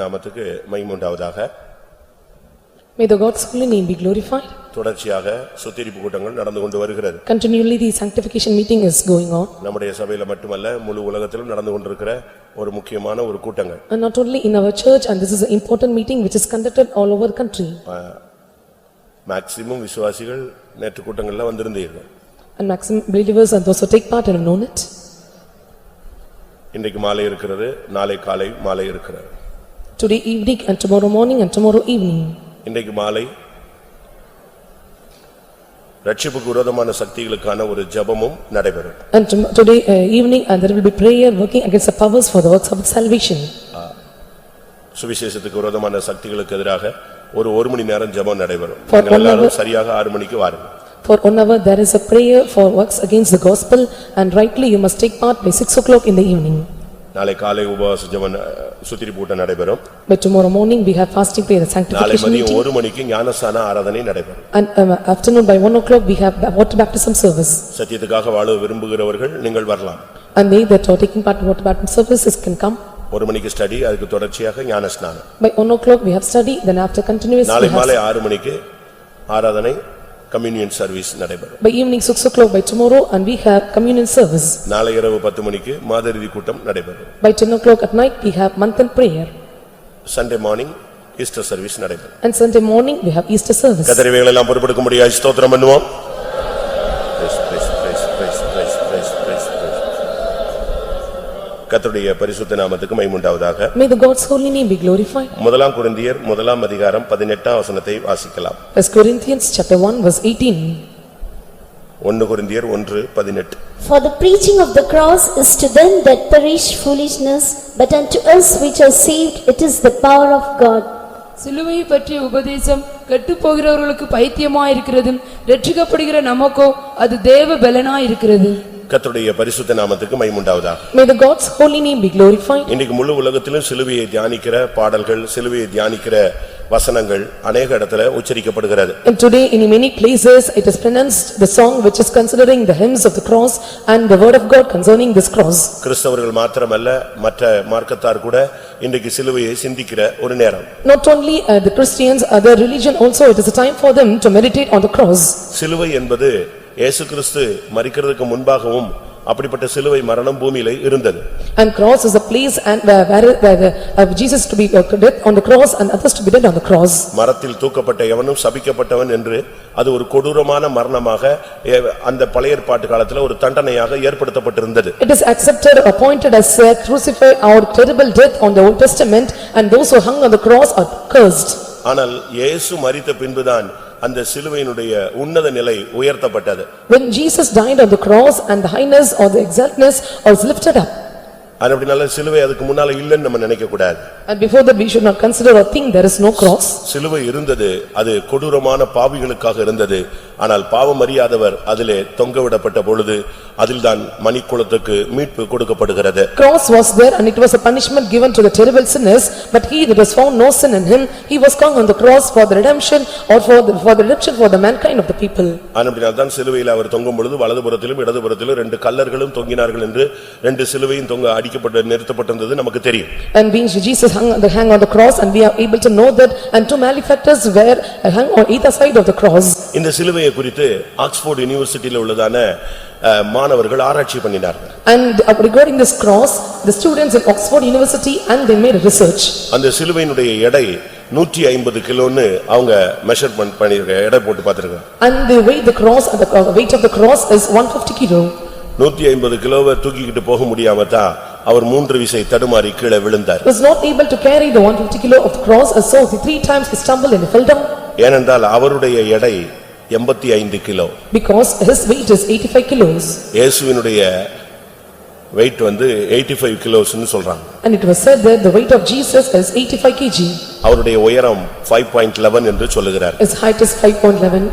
நாமத்துக்கு மகிமை உண்டாவதாக. May the God's holy name be glorified. தொடர்ச்சியாக சுத்திகரிப்பு கூட்டங்கள் நடந்து கொண்டு வருகிறது. Continually the sanctification meeting is going on. நம்முடைய சபையில மட்டுமல்ல முழு உலகத்திலும் நடந்து கொண்டிருக்கிற ஒரு முக்கியமான ஒரு கூட்டங்கள். And not only in our church, and this is an important meeting which is conducted all over the country. Maximum விசுவாசிகள் நேற்று கூட்டங்கள்ல வந்திருந்தீர்கள். And maximum believers and those who take part and have known it. இன்றைக்கு மாலை இருக்கிறது, நாளை காலை மாலை இருக்கிறது. Today evening and tomorrow morning and tomorrow evening. இன்றைக்கு மாலை ரட்சிப்புக்கு விரோதமான சக்திகளுக்கான ஒரு ஜெபமும் நடைபெறும். And today evening and there will be prayer working against the powers for the works of salvation. சுவிசேஷத்துக்கு விரோதமான சக்திகளுக்கு எதிராக ஒரு மணி நேரம் ஜெபம் நடைபெறும். எல்லாரும் சரியாக 6 மணிக்கு வாருங்கள். For 1 hour there is a prayer for works against the gospel, and rightly you must take part by 6 o'clock in the evening. நாளை காலை உபவாச ஜெபம் சுத்திகரிப்பு கூட்டம் நடைபெறும். But tomorrow morning we have fasting prayer and sanctification meeting. நாளை மதியம் 1 மணிக்கு ஞானஸ்நான ஆராதனை நடைபெறும். And afternoon by 1 o'clock we have water baptism service. சத்தியத்துக்காக வாழ விரும்புகிறவர்கள் நீங்கள் வரலாம். And they that are taking part in water baptism services can come. 1 மணிக்கு ஸ்டடி, அதுக்கு தொடர்ச்சியாக ஞானஸ்நானம். By 1 o'clock we have study, then after continuous நாளை மாலை 6 மணிக்கு ஆராதனை communion service நடைபெறும். By evening 6 o'clock by tomorrow and we have communion service. நாளை இரவு 10 மணிக்கு மாதரிதி கூட்டம் நடைபெறும். By 10 o'clock at night we have month-end prayer. Sunday morning Easter service நடைபெறும். And Sunday morning we have Easter service. கர்த்தரேவைகளை எல்லாம் பொறுப்படுத்த முடியாது, ஸ்தோத்திரம் பண்ணுவோம். கர்த்தருடைய பரிசுத்த நாமத்துக்கு மகிமை உண்டாவதாக. May the God's holy name be glorified. முதலாம் கொரிந்தியர் 1ஆம் அதிகாரம் 18ஆம் வசனத்தை வாசிக்கலாம். 1 Corinthians chapter 1 verse 18. 1 கொரிந்தியர் 1:18. For the preaching of the cross is to them that perish foolishness, but unto us which are saved it is the power of God. சிலுவையை பற்றிய உபதேசம் கெட்டுப் போகிறவர்களுக்கு பைத்தியமாயிருக்கிறது, ரட்சிக்கப்படுகிற நமக்கோ அது தேவ பலனாயிருக்கிறது. கர்த்தருடைய பரிசுத்த நாமத்துக்கு மகிமை உண்டாவதாக. May the God's holy name be glorified. இன்னைக்கு முழு உலகத்திலும் சிலுவையை தியானிக்கிற பாடல்கள், சிலுவையை தியானிக்கிற வசனங்கள் अनेक இடத்துல உச்சரிக்கப்படுகிறது. And today in many places it is pronounced the song which is considering the hymns of the cross and the word of God concerning this cross. கிறிஸ்தவர்கள் மாத்திரமல்ல மற்ற மார்க்கத்தார் கூட இன்றைக்கு சிலுவையை சிந்திக்கிற ஒரு நேரம். Not only the Christians, other religion also, it is a time for them to meditate on the cross. சிலுவை என்பது இயேசு கிறிஸ்து மரிக்கிறதுக்கு முன்பாகவும் அப்படிப்பட்ட சிலுவை மரணம் பூமியிலே இருந்தது. And cross is a place and where Jesus to be dead on the cross and others to be dead on the cross. மரத்தில் தூக்கப்பட்ட எவனும் சபிக்கப்பட்டவன் என்று அது ஒரு கொடூரமான மரணமாக அந்த பழைய ஏற்பாட்டு காலத்துல ஒரு தண்டனையாக ஏற்படுத்தப்பட்டிருந்தது. It is accepted, appointed as a crucified or terrible death on the Old Testament, and those who hung on the cross are cursed. ஆனால் இயேசு மரித்த பின்புதான் அந்த சிலுவையினுடைய உன்னத நிலை உயர்த்தப்பட்டது. When Jesus died on the cross and the highness or the exaltness was lifted up. அப்படினால சிலுவை அதுக்கு முன்னால இல்லன்னு நம்ம நினைக்க கூடாது. And before that we should not consider or think there is no cross. சிலுவை இருந்தது, அது கொடூரமான பாவிகளுக்காக இருந்தது. ஆனால் பாவம் அறியாதவர் அதிலே தொங்கவிடப்பட்ட பொழுது அதில்தான் மனிதகுலத்துக்கு மீட்பு கொடுக்கப்படுகிறது. Cross was there and it was a punishment given to the terrible sinners, but he that was found no sin in him, he was hung on the cross for the redemption or for the redemption for the mankind of the people. அப்படினால தான் சிலுவையில் அவர் தொங்கும் பொழுது வலதுபுறத்திலும் இடதுபுறத்திலும் 2 கல்லர்களும் தொங்கினார்கள் என்று 2 சிலுவையும் தொங்க அடிக்கப்பட்டு நிறுத்தப்பட்டிருந்தது நமக்கு தெரியும். And being Jesus hang on the cross, and we are able to know that, and 2 malefactors were hung on either side of the cross. இந்த சிலுவையை குறித்து ஆக்ஸ்போர்ட் யுனிவர்சிட்டியில் உள்ளதான மாணவர்கள் ஆராய்ச்சி பண்ணினார்கள். And regarding this cross, the students in Oxford University and they made a research. அந்த சிலுவையினுடைய எடை 150 கிலோன்னு அவங்க மெஷர்மென்ட் பண்ணிருக்காங்க, எடை போட்டு பார்த்திருக்காங்க. And they weighed the cross, and the weight of the cross is 150 kilo. 150 கிலோவை தூக்கிக்கிட்டு போக முடியாம தான் அவர் 3 விசை தடுமாறி கீழே விழுந்தார். Was not able to carry the 150 kilo of the cross, and so 3 times he stumbled and he fell down. ஏனென்றால் அவருடைய எடை 85 kilo. Because his weight is 85 kilos. இயேசுவினுடைய weight வந்து 85 கிலோஸ்னு சொல்றாங்க. And it was said that the weight of Jesus is 85 kg. அவருடைய உயரம் 5.11 என்று சொல்லுகிறார். His height is 5.11.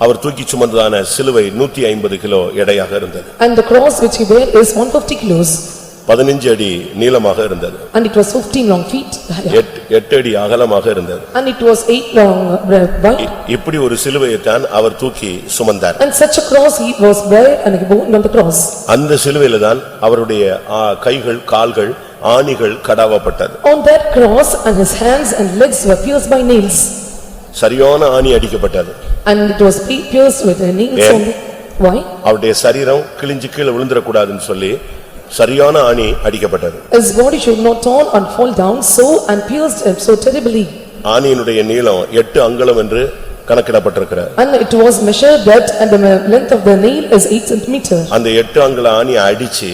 அவர் தூக்கி சுமந்ததான சிலுவை 150 கிலோ எடையாக இருந்தது. And the cross which he bear is 150 kilos. 15 அடி நீளமாக இருந்தது. And it was 15 long feet. 8 அடி அகலமாக இருந்தது. And it was 8 long wide. இப்படி ஒரு சிலுவையை தான் அவர் தூக்கி சுமந்தார். And such a cross he was bear and he bore on the cross. அந்த சிலுவையில தான் அவருடைய கைகள் கால்கள் ஆணிகள் கடாவப்பட்டது. On that cross and his hands and legs were pierced by nails. சரியான ஆணி அடிக்கப்பட்டது. And it was pierced with the nails ஏன்? only. Why? அவருடைய சரீரம் கிழிஞ்சு கீழே விழுந்துடக்கூடாதுன்னு சொல்லி சரியான ஆணி அடிக்கப்பட்டது. His body should not turn and fall down so and pierced him so terribly. ஆணியினுடைய நீளம் 8 அங்குலம் என்று கணக்கிடப்பட்டிருக்கிறது. And it was measured that and the length of the nail is 8 centimeters. அந்த 8 அங்குல ஆணியை அடிச்சு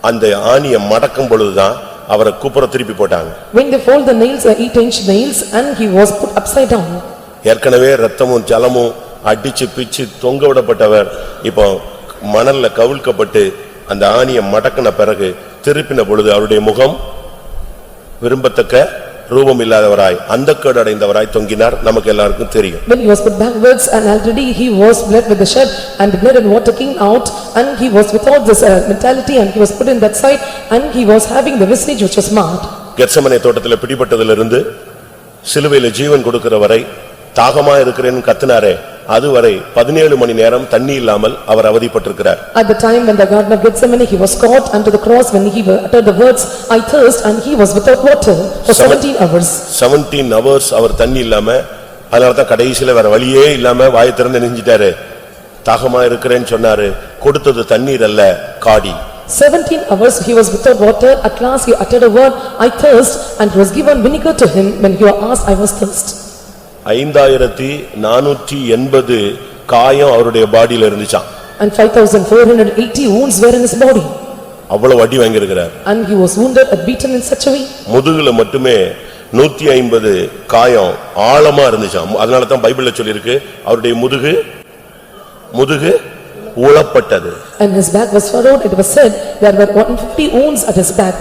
அந்த ஆணியை மடக்கும் பொழுதுதான் அவரை குப்புற திருப்பி போட்டாங்க. When they fold the nails are 8-inch nails and he was put upside down. ஏற்கனவே இரத்தமும் ஜலமும் அடிச்சு பிச்சு தொங்க விடப்பட்டவர் இப்போ மணல்ல கவிழ்க்கப்பட்டு அந்த ஆணியை மடக்கின பிறகு திருப்பின பொழுது அவருடைய முகம் விரும்பத்தக்க ரூபம் இல்லாதவராய் அந்தக்கேடு அடைந்தவராய் தொங்கினார். நமக்கு எல்லாருக்கும் தெரியும். When he was put backwards and already he was bled with the shed and the blood and water came out and he was without this mentality and he was put in that side and he was having the visage which was marred. Gethsemane தோட்டத்தில் பிடிபட்டதிலிருந்து சிலுவையில ஜீவன் கொடுக்கிற வரை தாகமா இருக்கிறேன்னு கத்தினாரே அதுவரை 17 மணி நேரம் தண்ணி இல்லாமல் அவர் அவதிப்பட்டிருக்கிறார். At the time when the garden of Gethsemane he was caught unto the cross when he uttered the words I thirst and he was without water for 17 hours. 17 hours அவர் தண்ணி இல்லாம அதனாலதான் கடைசியில வேற வழியே இல்லாம வாயை திறந்து நெஞ்சிட்டாரு. தாகமா இருக்கிறேன்னு சொன்னாரு. கொடுத்தது தண்ணீர் அல்ல காடி. 17 hours he was without water. At last he uttered a word I thirst and it was given vinegar to him when he was asked I was thirst. 5480 காயம் அவருடைய பாடியில இருந்துச்சாம். And 5480 wounds were in his body. அவ்வளவு அடி வாங்கியிருக்கிறார். And he was wounded and beaten in such a way. முதுகுல மட்டுமே 150 காயம் ஆழமா இருந்துச்சாம். அதனால தான் பைபிள்ல சொல்லிருக்கு அவருடைய முதுகு உளப்பட்டது. And his back was furrowed. It was said there were 150 wounds at his back.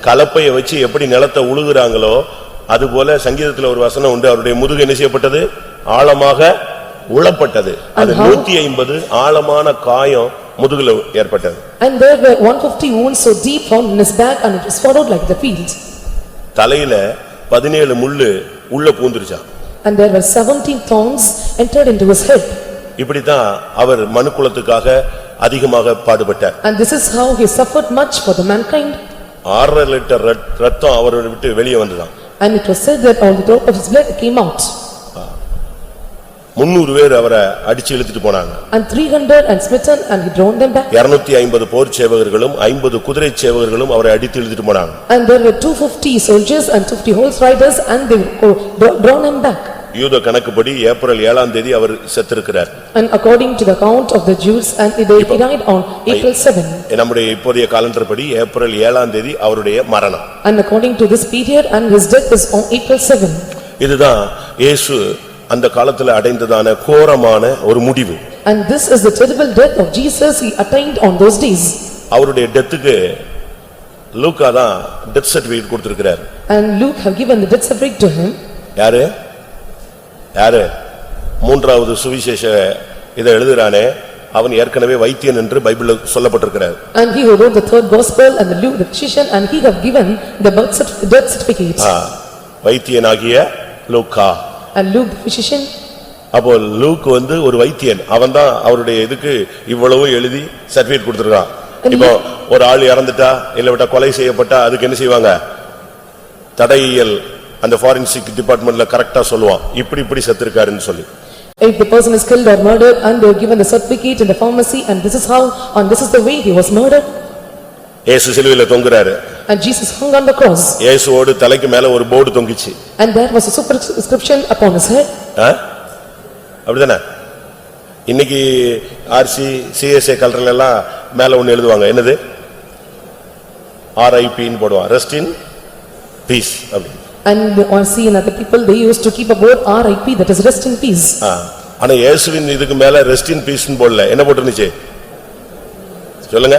கலப்பையை வச்சு எப்படி நிலத்தை உழுகுறாங்களோ அதுபோல சங்கீதத்துல ஒரு வசனம் உண்டு. அவருடைய முதுகு என்ன செய்யப்பட்டது? ஆழமாக உளப்பட்டது. அது 150 ஆழமான காயம் முதுகுல ஏற்பட்டது. And there were 150 wounds so deep found in his back and it was furrowed like the field. தலையில 17 முள்ளு உள்ள பூந்துருச்சாம். And there were 17 thorns entered into his head. இப்படிதான் அவர் மனுக்குலத்துக்காக அதிகமாக பாடுபட்டார். And this is how he suffered much for the mankind. 6 litre ரத்தம் அவரை விட்டு வெளியே வந்ததாம். And it was said that all the drop of his blood came out. 300 பேர் அவரை அடிச்சு இழுத்துட்டு போனாங்க. And 300 and smitten and he drawn them back. 250 போர் சேவகர்களும் 50 குதிரை சேவகர்களும் அவரை அடித்து இழுத்துட்டு போனாங்க. And there were 250 soldiers and 50 horse riders and they drawn him back. யூத கணக்குப்படி ஏப்ரல் 7ஆம் தேதி அவர் செத்திருக்கிறார். And according to the count of the Jews and he died on April 7. நம்முடைய இப்போதைய காலண்டர் படி ஏப்ரல் 7ஆம் தேதி அவருடைய மரணம். And according to this period and his death is on April 7. இதுதான் இயேசு அந்த காலத்துல அடைந்ததான கோரமான ஒரு முடிவு. And this is the terrible death of Jesus he attained on those days. அவருடைய டெத்துக்கு லூக்கா தான் டெத் சர்டிபிகேட் கொடுத்திருக்கிறார். And Luke have given the death certificate to him. யாரு மூன்றாவது சுவிசேஷ இதை எழுதுறானே அவன் ஏற்கனவே வைத்தியன் என்று பைபிள்ல சொல்லப்பட்டிருக்கிறார். And he who wrote the third gospel and the Luke the physician and he have given the death certificate. வைத்தியனாகிய லூக்கா. And Luke the physician. அப்போ லூக் ஒரு வைத்தியன். அவன்தான் அவருடைய இதுக்கு இவ்வளவு எழுதி சர்டிபிகேட் கொடுத்திருக்கான். இப்போ ஒரு ஆள் இறந்துட்டா இல்ல கொலை செய்யப்பட்டா அதுக்கு என்ன செய்வாங்க? தடயியல் அந்த forensic departmentல கரெக்ட்டா சொல்லுவான் இப்படி செத்துருக்காருன்னு சொல்லி. If the person is killed or murdered and they are given the certificate in the pharmacy and this is how and this is the way he was murdered. இயேசு சிலுவையில தொங்குறாரு. And Jesus hung on the cross. இயேசுவோடு தலைக்கு மேல ஒரு board தொங்கிச்சு. And there was a superscription upon his head. அப்படிதானே? இன்னைக்கு RC CSA கலர்ல எல்லாம் மேல ஒன்னு எழுதுவாங்க. என்னது? RIP ன்னு போடுவாங்க. ரெஸ்ட் இன் பீஸ் அப்படி. And the RC and other people they used to keep a board RIP that is rest in peace. ஆனா இயேசுவின் இதுக்கு மேல ரெஸ்ட் இன் பீஸ் ன்னு போடல. என்ன போட்டுருந்துச்சு? சொல்லுங்க.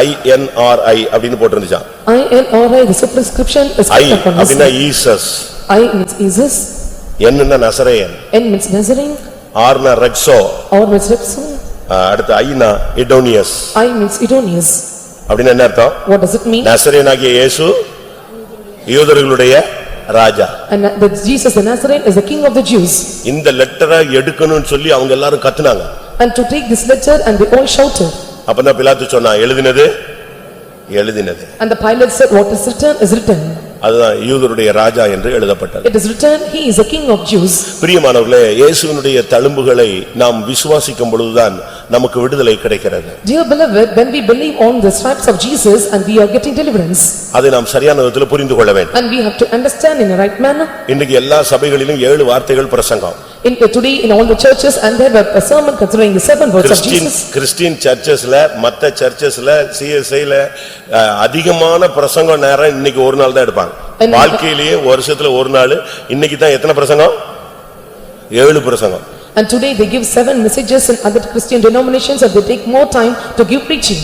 INRI அப்படினு போட்டுருந்துச்சா? INRI the superscription is I அப்படினா ஈசஸ். I means Jesus. N ன்னா நசரேயன். N means Nazarene. R ன்னா ரெக்ஸோ. R means Rexo. அடுத்து I ன்னா இடோனியஸ். I means Idonius. அப்படினா என்ன அர்த்தம்? What does it mean? நசரேயனாகிய இயேசு யூதர்களுடைய ராஜா. And that Jesus the Nazarene is the king of the Jews. இந்த லெட்டரை எடுக்கணும்னு சொல்லி அவங்க எல்லாரும் கத்துனாங்க. And to take this letter and they all shouted. அப்பதான் பிலாத்து சொன்னா எழுதினது எழுதினது. And the Pilate said, what is written is written. அதுதான் யூதருடைய ராஜா என்று எழுதப்பட்டது. It is written, he is a king of Jews. பிரியமானவர்களே, இயேசுவினுடைய தழும்புகளை நாம் விசுவாசிக்கும் பொழுதுதான் நமக்கு விடுதலை கிடைக்கிறது. Dear beloved, when we believe on the stripes of Jesus and we are getting deliverance. அதை நாம் சரியான விதத்தில் புரிந்து கொள்ள வேண்டும். And we have to understand in a right manner. இன்றைக்கு எல்லா சபைகளிலும் 7 வார்த்தைகள் பிரசங்கம். Today in all the churches and there were a sermon considering the 7 words of Jesus. Christian சர்ச்சஸ்ல மத்த சர்ச்சஸ்ல CSIல அதிகமான பிரசங்கம் நேரம் இன்னைக்கு ஒரு நாள் தான் எடுப்பாங்க. வாழ்க்கையிலேயே வருஷத்துல ஒரு நாள். இன்னைக்கு தான் எத்தனை பிரசங்கம்? 7 பிரசங்கம். And today they give 7 messages in other Christian denominations and they take more time to give preaching.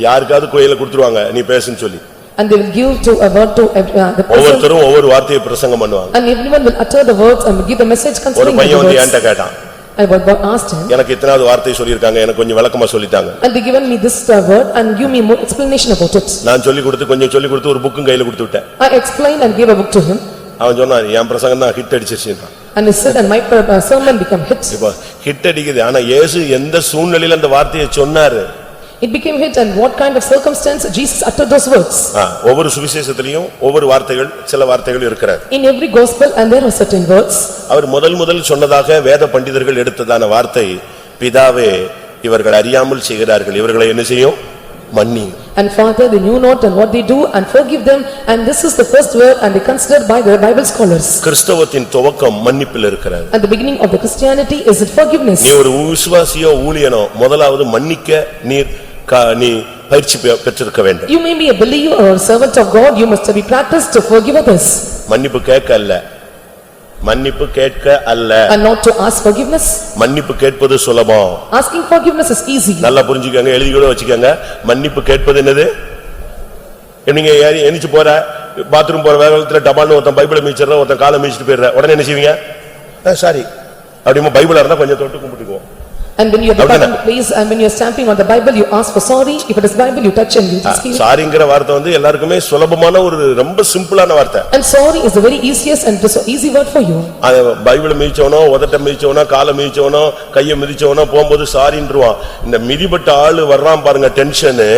யாருக்காவது கோயில கொடுத்துருவாங்க நீ பேசுன்னு சொல்லி. And they will give to a word to the person. ஒவ்வொருத்தரும் ஒவ்வொரு வார்த்தையை பிரசங்கம் பண்ணுவாங்க. And everyone will utter the words and give the message ஒரு concerning the பையன் வந்து words. என்கிட்ட கேட்டான். I asked him. எனக்கு இத்தனாவது வார்த்தை சொல்லிருக்காங்க, எனக்கு கொஞ்சம் விளக்கமா சொல்லிட்டாங்க. And they given me this word and give me more explanation about it. நான் சொல்லி கொடுத்து கொஞ்சம் சொல்லி கொடுத்து ஒரு புக்கும் கையில கொடுத்து விட்டேன். I explained and gave a book to him. அவன் சொன்னான் என் பிரசங்கம் தான் ஹிட் அடிச்சிருச்சுன்றான். And he said and my sermon became hit. இப்போ ஹிட் அடிக்குது. ஆனா இயேசு எந்த சூழ்நிலையில அந்த வார்த்தையை சொன்னாரு? It became hit and what kind of circumstance Jesus uttered those words. ஒவ்வொரு சுவிசேஷத்திலையும் ஒவ்வொரு வார்த்தைகள் சில வார்த்தைகள் இருக்கிறது. In every gospel and there are certain words. அவர் முதல் சொன்னதாக வேத பண்டிதர்கள் எடுத்ததான வார்த்தை, பிதாவே இவர்கள் அறியாமல் செய்கிறார்கள், இவர்களை என்ன செய்யும்? மன்னி. And Father, they knew not and what they do and forgive them, and this is the first word and they considered by the Bible scholars. கிறிஸ்தவத்தின் துவக்கம் மன்னிப்பில் இருக்கிறது. And the beginning of the Christianity is in forgiveness. நீ ஒரு விசுவாசியோ ஊழியனோ முதலாவது மன்னிக்க நீ பயிற்சி பெற்றிருக்க வேண்டும். You may be a believer or a servant of God, you must be practiced to forgive others. மன்னிப்பு கேட்க அல்ல, மன்னிப்பு கேட்க அல்ல. And not to ask forgiveness. மன்னிப்பு கேட்பது சுலபம். Asking forgiveness is easy. நல்லா புரிஞ்சுக்கங்க, எழுதி கூட வச்சுக்கங்க. மன்னிப்பு கேட்பது என்னது? நீங்க எனிச்சு போற பாத்ரூம் போற வேகத்துல டபால்னு ஒருத்தன் பைபிளை மீச்சிடுற, ஒருத்தன் காலை மீச்சிட்டு போயிடுற, உடனே என்ன செய்வீங்க? சாரி அப்படிமா பைபிளா இருந்தா கொஞ்சம் தொட்டு கும்பிட்டுக்குவோம். And when you are departing the place and when you are stamping on the Bible, you ask for sorry. If it is Bible, you touch and you just give. சாரிங்கிற வார்த்தை வந்து எல்லாருக்குமே சுலபமான ஒரு ரொம்ப சிம்பிளான வார்த்தை. And sorry is the very easiest and it is an easy word for you. பைபிளை மீச்சவனோ உதட்ட மீச்சவனோ காலை மீச்சவனோ கையை மிதிச்சவனோ போகும்போது சாரின்றுவான். இந்த மிதிப்பட்ட ஆளு வர்றான் பாருங்க, டென்ஷனு,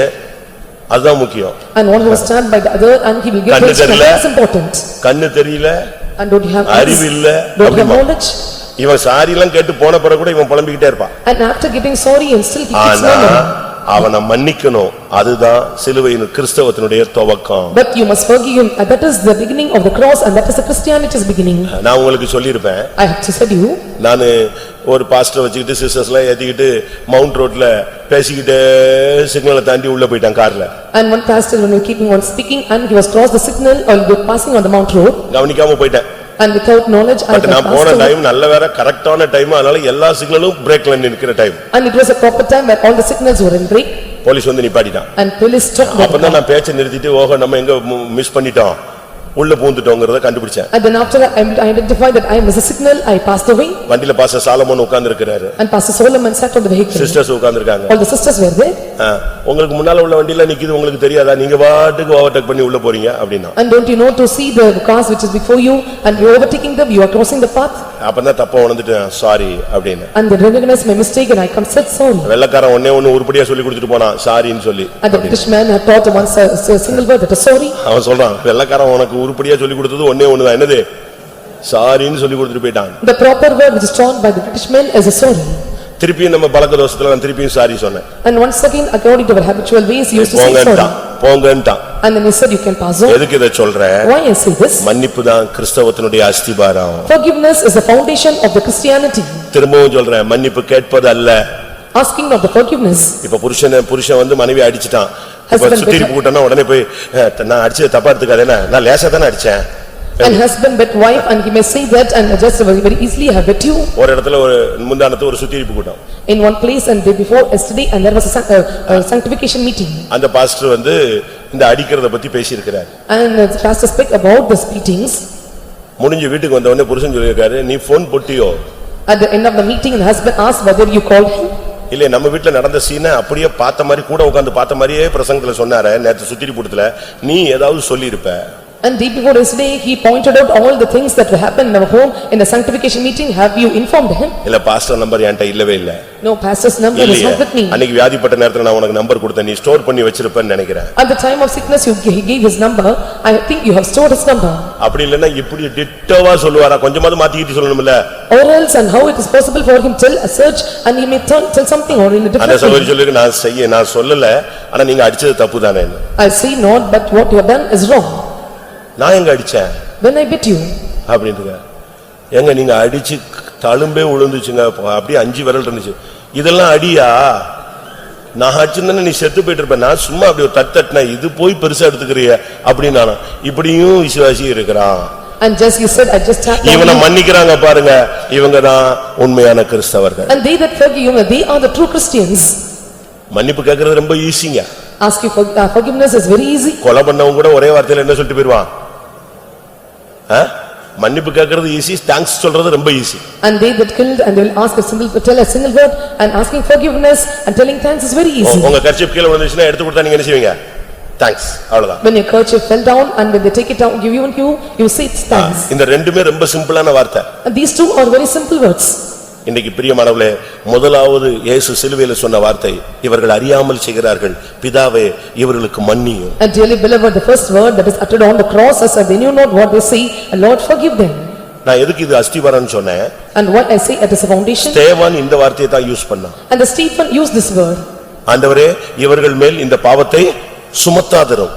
அதுதான் முக்கியம். And one who was stabbed by the other and he will give attention, that is important. கண்ணு தெரியல, And don't you have அறிவு இல்ல, don't have knowledge. இவன் சாரி எல்லாம் கேட்டு போன பிறகு கூட இவன் புலம்பிக்கிட்டே இருப்பான். And after getting sorry and still he keeps murmuring. அவனை மன்னிக்கணும், அதுதான் சிலுவையின் கிறிஸ்தவத்தினுடைய துவக்கம். But you must forgive him, and that is the beginning of the cross and that is the Christianity's beginning. நான் உங்களுக்கு சொல்லியிருப்பேன். I have to tell you. நானு ஒரு பாஸ்டர் வச்சுக்கிட்டு சிஸ்டர்ஸ்லாம் ஏத்திக்கிட்டு மவுண்ட் ரோட்ல பேசிக்கிட்டே சிக்னலை தாண்டி உள்ள போயிட்டான் கார்ல. And one pastor when he was keeping on speaking and he was crossed the signal or passing on the mount road. கவனிக்காம போயிட்டேன். And without knowledge I நான் போன டைம் நல்ல வேற கரெக்டான டைம், அதனால எல்லா சிக்னலும் பிரேக்ல நிக்கிற time. And it was a proper time where all the signals were in break. Police வந்து நிப்பாட்டிட்டான். And police stopped. அப்பதான் நான் பேச்சை நிறுத்திட்டு ஓஹோ நம்ம எங்க மிஸ் பண்ணிட்டோம், உள்ள பூந்துட்டோங்கிறத கண்டுபிடிச்சேன். And then after that I identified that I missed a signal, I passed away. வண்டியில பாஸ்டர் சாலமோன் உட்கார்ந்து இருக்காரு. And Pastor Solomon sat on the vehicle. Sisters உட்கார்ந்து இருக்காங்க. All the sisters were there. உங்களுக்கு முன்னால உள்ள வண்டியில நிக்குது, உங்களுக்கு தெரியாதா? நீங்க வாட்டுக்கு ஓவர்டேக் பண்ணி உள்ள போறீங்க அப்படினா. And don't you know to see the cars which is before you and you are overtaking them, you are crossing the path. அப்பதான் தப்பா உணர்ந்துட்டேன், சாரி அப்படினு. And they recognized my mistake and I come said sorry. வெள்ளக்காரன் ஒண்ணே உருப்படியா சொல்லி கொடுத்துட்டு போனான், சாரின்னு சொல்லி. And the British man had taught once a single word that is sorry. அவன் சொல்றான், வெள்ளக்காரன் உனக்கு உருப்படியா சொல்லி கொடுத்தது ஒண்ணுதான், என்னது? சாரின்னு சொல்லி கொடுத்துட்டு போயிட்டான். The proper word which is taught by the British man is a sorry. திருப்பியும் நம்ம பழக்க தோஷத்துல நான் திருப்பியும் சாரி சொன்னேன். And once again according to our habitual ways he used to say sorry. போங்கன்ட்டான். And then he said you can pass on. எதுக்கு இத சொல்றேன்? Why I say this? மன்னிப்பு தான் கிறிஸ்தவத்தினுடைய அஸ்திபாரம். Forgiveness is the foundation of the Christianity. திரும்பவும் சொல்றேன், மன்னிப்பு கேட்பது அல்ல. Asking of the forgiveness. இப்ப புருஷன் வந்து மனைவி அடிச்சிட்டான். இப்ப சுத்திரி போட்டனா உடனே போய் நான் அடிச்சது தப்பா எடுத்துக்காதேனா, நான் லேசா தான அடிச்சேன். And husband bet wife and he may say that and just very easily have bet you. ஒரு இடத்துல ஒரு முந்தானத்து ஒரு சுத்திரிப்பு கூட்டம். In one place and day before yesterday and there was a sanctification meeting. அந்த பாஸ்டர் வந்து இந்த அடிக்கிறத பத்தி பேசி இருக்காரு. And the pastor spoke about the beatings. முடிஞ்சு வீட்டுக்கு வந்த உடனே புருஷன் சொல்லிருக்காரு, நீ phone போட்டியோ? At the end of the meeting the husband asked whether you called him. இல்ல நம்ம வீட்ல நடந்த சீனை அப்படியே பார்த்த மாதிரி கூட உட்கார்ந்து பார்த்த மாதிரியே பிரசங்கத்துல சொன்னாரே நேத்து சுத்திரி போட்டதுல, நீ ஏதாவது சொல்லி இருப்ப. And day before yesterday, he pointed out all the things that will happen in our home in the sanctification meeting. Have you informed him? இல்ல பாஸ்டர் நம்பர் என்கிட்ட இல்லவே இல்ல. No, pastor's number is not with me. அன்னைக்கு வியாதிப்பட்ட நேரத்துல நான் உனக்கு number கொடுத்தேன், நீ ஸ்டோர் பண்ணி வச்சிருப்பேன்னு நினைக்கிறேன். At the time of sickness, he gave his number. I think you have stored his number. அப்படி இல்லன்னா இப்படி டிட்டோவா சொல்லுவாரா? கொஞ்சமாவது மாத்திக்கிட்டு சொல்லணும்ல. Or else, and how it is possible for him tell a search and he may tell something or in a different அந்த way. சகோதரி சொல்லுங்க, நான் சொல்லல, ஆனா நீங்க அடிச்சது தப்புதானே. I say not, but what you have done is wrong. நான் எங்க அடிச்சேன்? When I bit you. அப்படின்னுங்க. எங்க நீங்க அடிச்சு தழும்பே விழுந்துச்சுங்க, அப்படியே 5 விரல் இருந்துச்சு. இதெல்லாம் அடியா? நான் அடிச்சிருந்தேன்னா நீ செத்து போயிட்டு இருப்ப. நான் சும்மா அப்படி ஒரு தட்டினா இது போய் பெருசா எடுத்துக்கிறிய அப்படின்னு நானும். இப்படியும் விசுவாசி இருக்கிறான். And just you said, I just tapped இவனை on you. மன்னிக்கிறாங்க பாருங்க, இவங்க தான் உண்மையான கிறிஸ்தவர்கள். And they that forgive you, they are the true Christians. மன்னிப்பு கேட்கறது ரொம்ப ஈஸிங்க. Asking for forgiveness is very easy. கொலை பண்ணவங்க கூட ஒரே வார்த்தையில என்ன சொல்லிட்டு போயிருவான்? மன்னிப்பு கேட்கறது ஈஸி, தேங்க்ஸ் சொல்றது ரொம்ப easy. And they that killed and they will ask a simple, tell a single word, and asking forgiveness and telling thanks is very easy. உங்க கர்ச்சீப் கீழ விழுந்துச்சுன்னா எடுத்து கொடுத்தா நீங்க என்ன செய்வீங்க? தேங்க்ஸ், அவ்வளவுதான். When your kerchief fell down and when they take it down, give you say it's thanks. இந்த ரெண்டுமே ரொம்ப சிம்பிளான வார்த்தை. And these two are very simple words. இன்னைக்கு பிரியமானவர்களே, முதலாவது இயேசு சிலுவையில சொன்ன வார்த்தை, இவர்கள் அறியாமல் செய்கிறார்கள், பிதாவே இவர்களுக்கு மன்னியும். And dearly beloved, the first word that is uttered on the cross is that they knew not what they say, and Lord forgive them. நான் எதுக்கு இது அஸ்திவாரம்னு சொன்னேன்? And what I say it is a foundation. ஸ்தேவான் இந்த வார்த்தையை தான் use பண்ணான். And the Stephen used this word. ஆண்டவரே இவர்கள் மேல் இந்த பாவத்தை சுமத்தாதிரும்.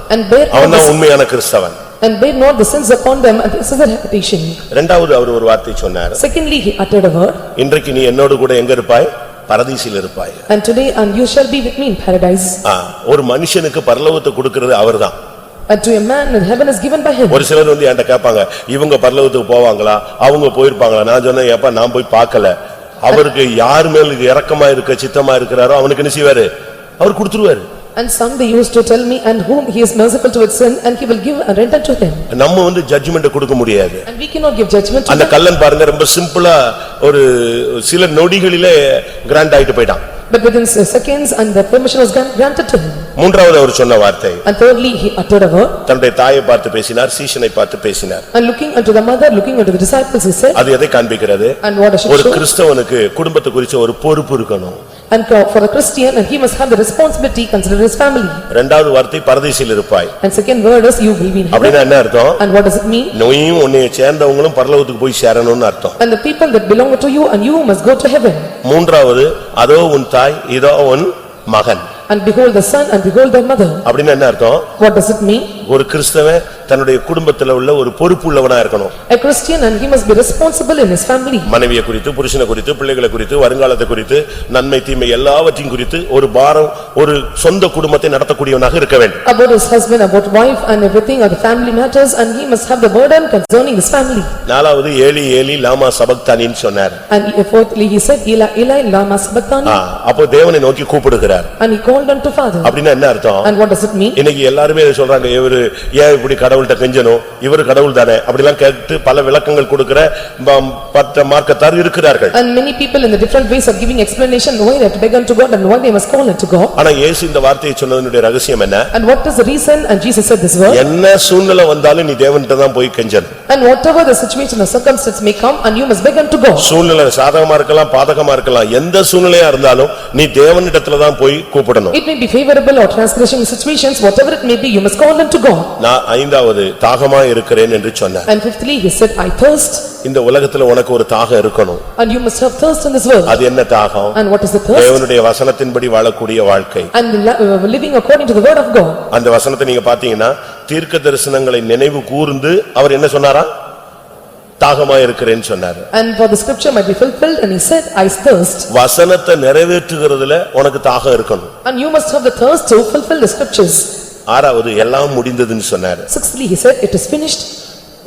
அவன் தான் உண்மையான கிறிஸ்தவன். And bear not the sins upon them, and this is their habitation. இரண்டாவது அவர் ஒரு வார்த்தை சொன்னார். Secondly, he uttered a word. இன்றைக்கு நீ என்னோடு கூட எங்க இருப்பாய்? பரதீசில் இருப்பாய். And today, and you shall be with me in paradise. ஒரு மனுஷனுக்கு பரலோகத்தை கொடுக்கிறது அவர்தான். And to a man, and heaven is given by him. ஒரு சிலர் வந்து என்கிட்ட கேட்பாங்க, இவங்க பரலோகத்துக்கு போவாங்களா, அவங்க போயிருப்பாங்களா? நான் சொன்னேன், ஏப்பா நான் போய் பார்க்கல. அவருக்கு யார் மேல் இரக்கமா இருக்க சித்தமா இருக்கிறாரோ அவனுக்கு என்ன செய்வாரு? அவர் கொடுத்துருவாரு. And some they used to tell me, and whom he is merciful towards sin, and he will give a rent unto them. நம்ம வந்து ஜட்ஜ்மென்ட் கொடுக்க முடியாது. And we cannot give judgment to அந்த them. கல்லன் பாருங்க, ரொம்ப சிம்பிளா ஒரு சில நொடிகளிலே கிராண்ட் ஆயிட்டு போய்ட்டான். But within seconds, and the permission was granted to him. மூன்றாவது அவர் சொன்ன வார்த்தை, And thirdly, he uttered a word. தன்னுடைய தாயை பார்த்து பேசினார், சீஷனை பார்த்து பேசினார். And looking unto the mother, looking unto the disciples, he said. அது எதை காண்பிக்கிறது? And what does it ஒரு show? கிறிஸ்தவனுக்கு குடும்பத்தை குறித்து ஒரு பொறுப்பு இருக்கணும். And for a Christian, and he must have the responsibility consider his family. இரண்டாவது வார்த்தை பரதீசில் இருப்பாய். And second word is you will be in heaven. அப்படினா என்ன அர்த்தம்? And what does it mean? நீயும் உன்னை சேர்ந்தவங்களும் பரலோகத்துக்கு போய் சேரணும்னு அர்த்தம். And the people that belong to you, and you must go to heaven. மூன்றாவது, அதோ உன் தாய், இதோ உன் மகன். And behold the son, and behold the mother. அப்படினா என்ன அர்த்தம்? What does it mean? ஒரு கிறிஸ்தவன் தன்னுடைய குடும்பத்துல உள்ள ஒரு பொறுப்பு உள்ளவனா இருக்கணும். A Christian, and he must be responsible in his family. மனைவியை குறித்து, புருஷனை குறித்து, பிள்ளைகளை குறித்து, வருங்காலத்தை குறித்து, நன்மை தீமை எல்லாவற்றையும் குறித்து ஒரு பாரம், ஒரு சொந்த குடும்பத்தை நடத்தக்கூடியவனாக இருக்க வேண்டும். About his husband, about wife, and everything of the family matters, and he must have the burden concerning his family. நாலாவது, ஏலி ஏலி லாமா சபக்தானின்னு சொன்னார். And fourthly, he said, Eli Eli lama sabachthani. அப்போ தேவனை நோக்கி கூப்பிடுகிறார். And he called unto Father. அப்படினா என்ன அர்த்தம்? And what does it mean? இன்னைக்கு எல்லாரும் சொல்றாங்க, இவரு ஏன் இப்படி கடவுள்கிட்ட கெஞ்சணும், இவரு கடவுள் தானே, அப்படிலாம் கேட்டு பல விளக்கங்கள் கொடுக்கிற பட்ட மார்க்கத்தார் இருக்கிறார்கள். And many people in the different ways are giving explanation why they have to beg unto God and why they must call unto God. ஆனா இயேசு இந்த வார்த்தையை சொன்னதனுடைய ரகசியம் என்ன? And what is the reason? And Jesus said this word. என்ன சூழ்நிலை வந்தாலும் நீ தேவன்கிட்ட தான் போய் கெஞ்சணும். And whatever the situation or circumstance may come, and you must beg unto God. சூழ்நிலை சாதகமா இருக்கலாம், பாதகமா இருக்கலாம், எந்த சூழ்நிலையா இருந்தாலும் நீ தேவனிடத்துல தான் போய் கூப்பிடணும். It may be favorable or transgressing situations, whatever it may be, you must call unto God. நான் ஐந்தாவது தாகமா இருக்கிறேன் என்று சொன்னேன். And fifthly, he said, I thirst. இந்த உலகத்துல உனக்கு ஒரு தாகம் இருக்கணும். And you must have thirst in this world. அது என்ன தாகம்? And what is the thirst? தேவனுடைய வசனத்தின்படி வாழக்கூடிய வாழ்க்கை. And living according to the word of God. அந்த வசனத்தை நீங்க பாத்தீங்கன்னா, தீர்க்க தரிசனங்களை நினைவு கூர்ந்து அவர் என்ன சொன்னாரா? தாகமா இருக்கிறேன்னு சொன்னாரு. And for the scripture might be fulfilled, and he said, I thirst. வசனத்தை நிறைவேற்றுகிறதுல உனக்கு தாகம் இருக்கணும். And you must have the thirst to fulfill the scriptures. ஆறாவது, எல்லாம் முடிந்ததுன்னு சொன்னாரு. Sixthly, he said, it is finished.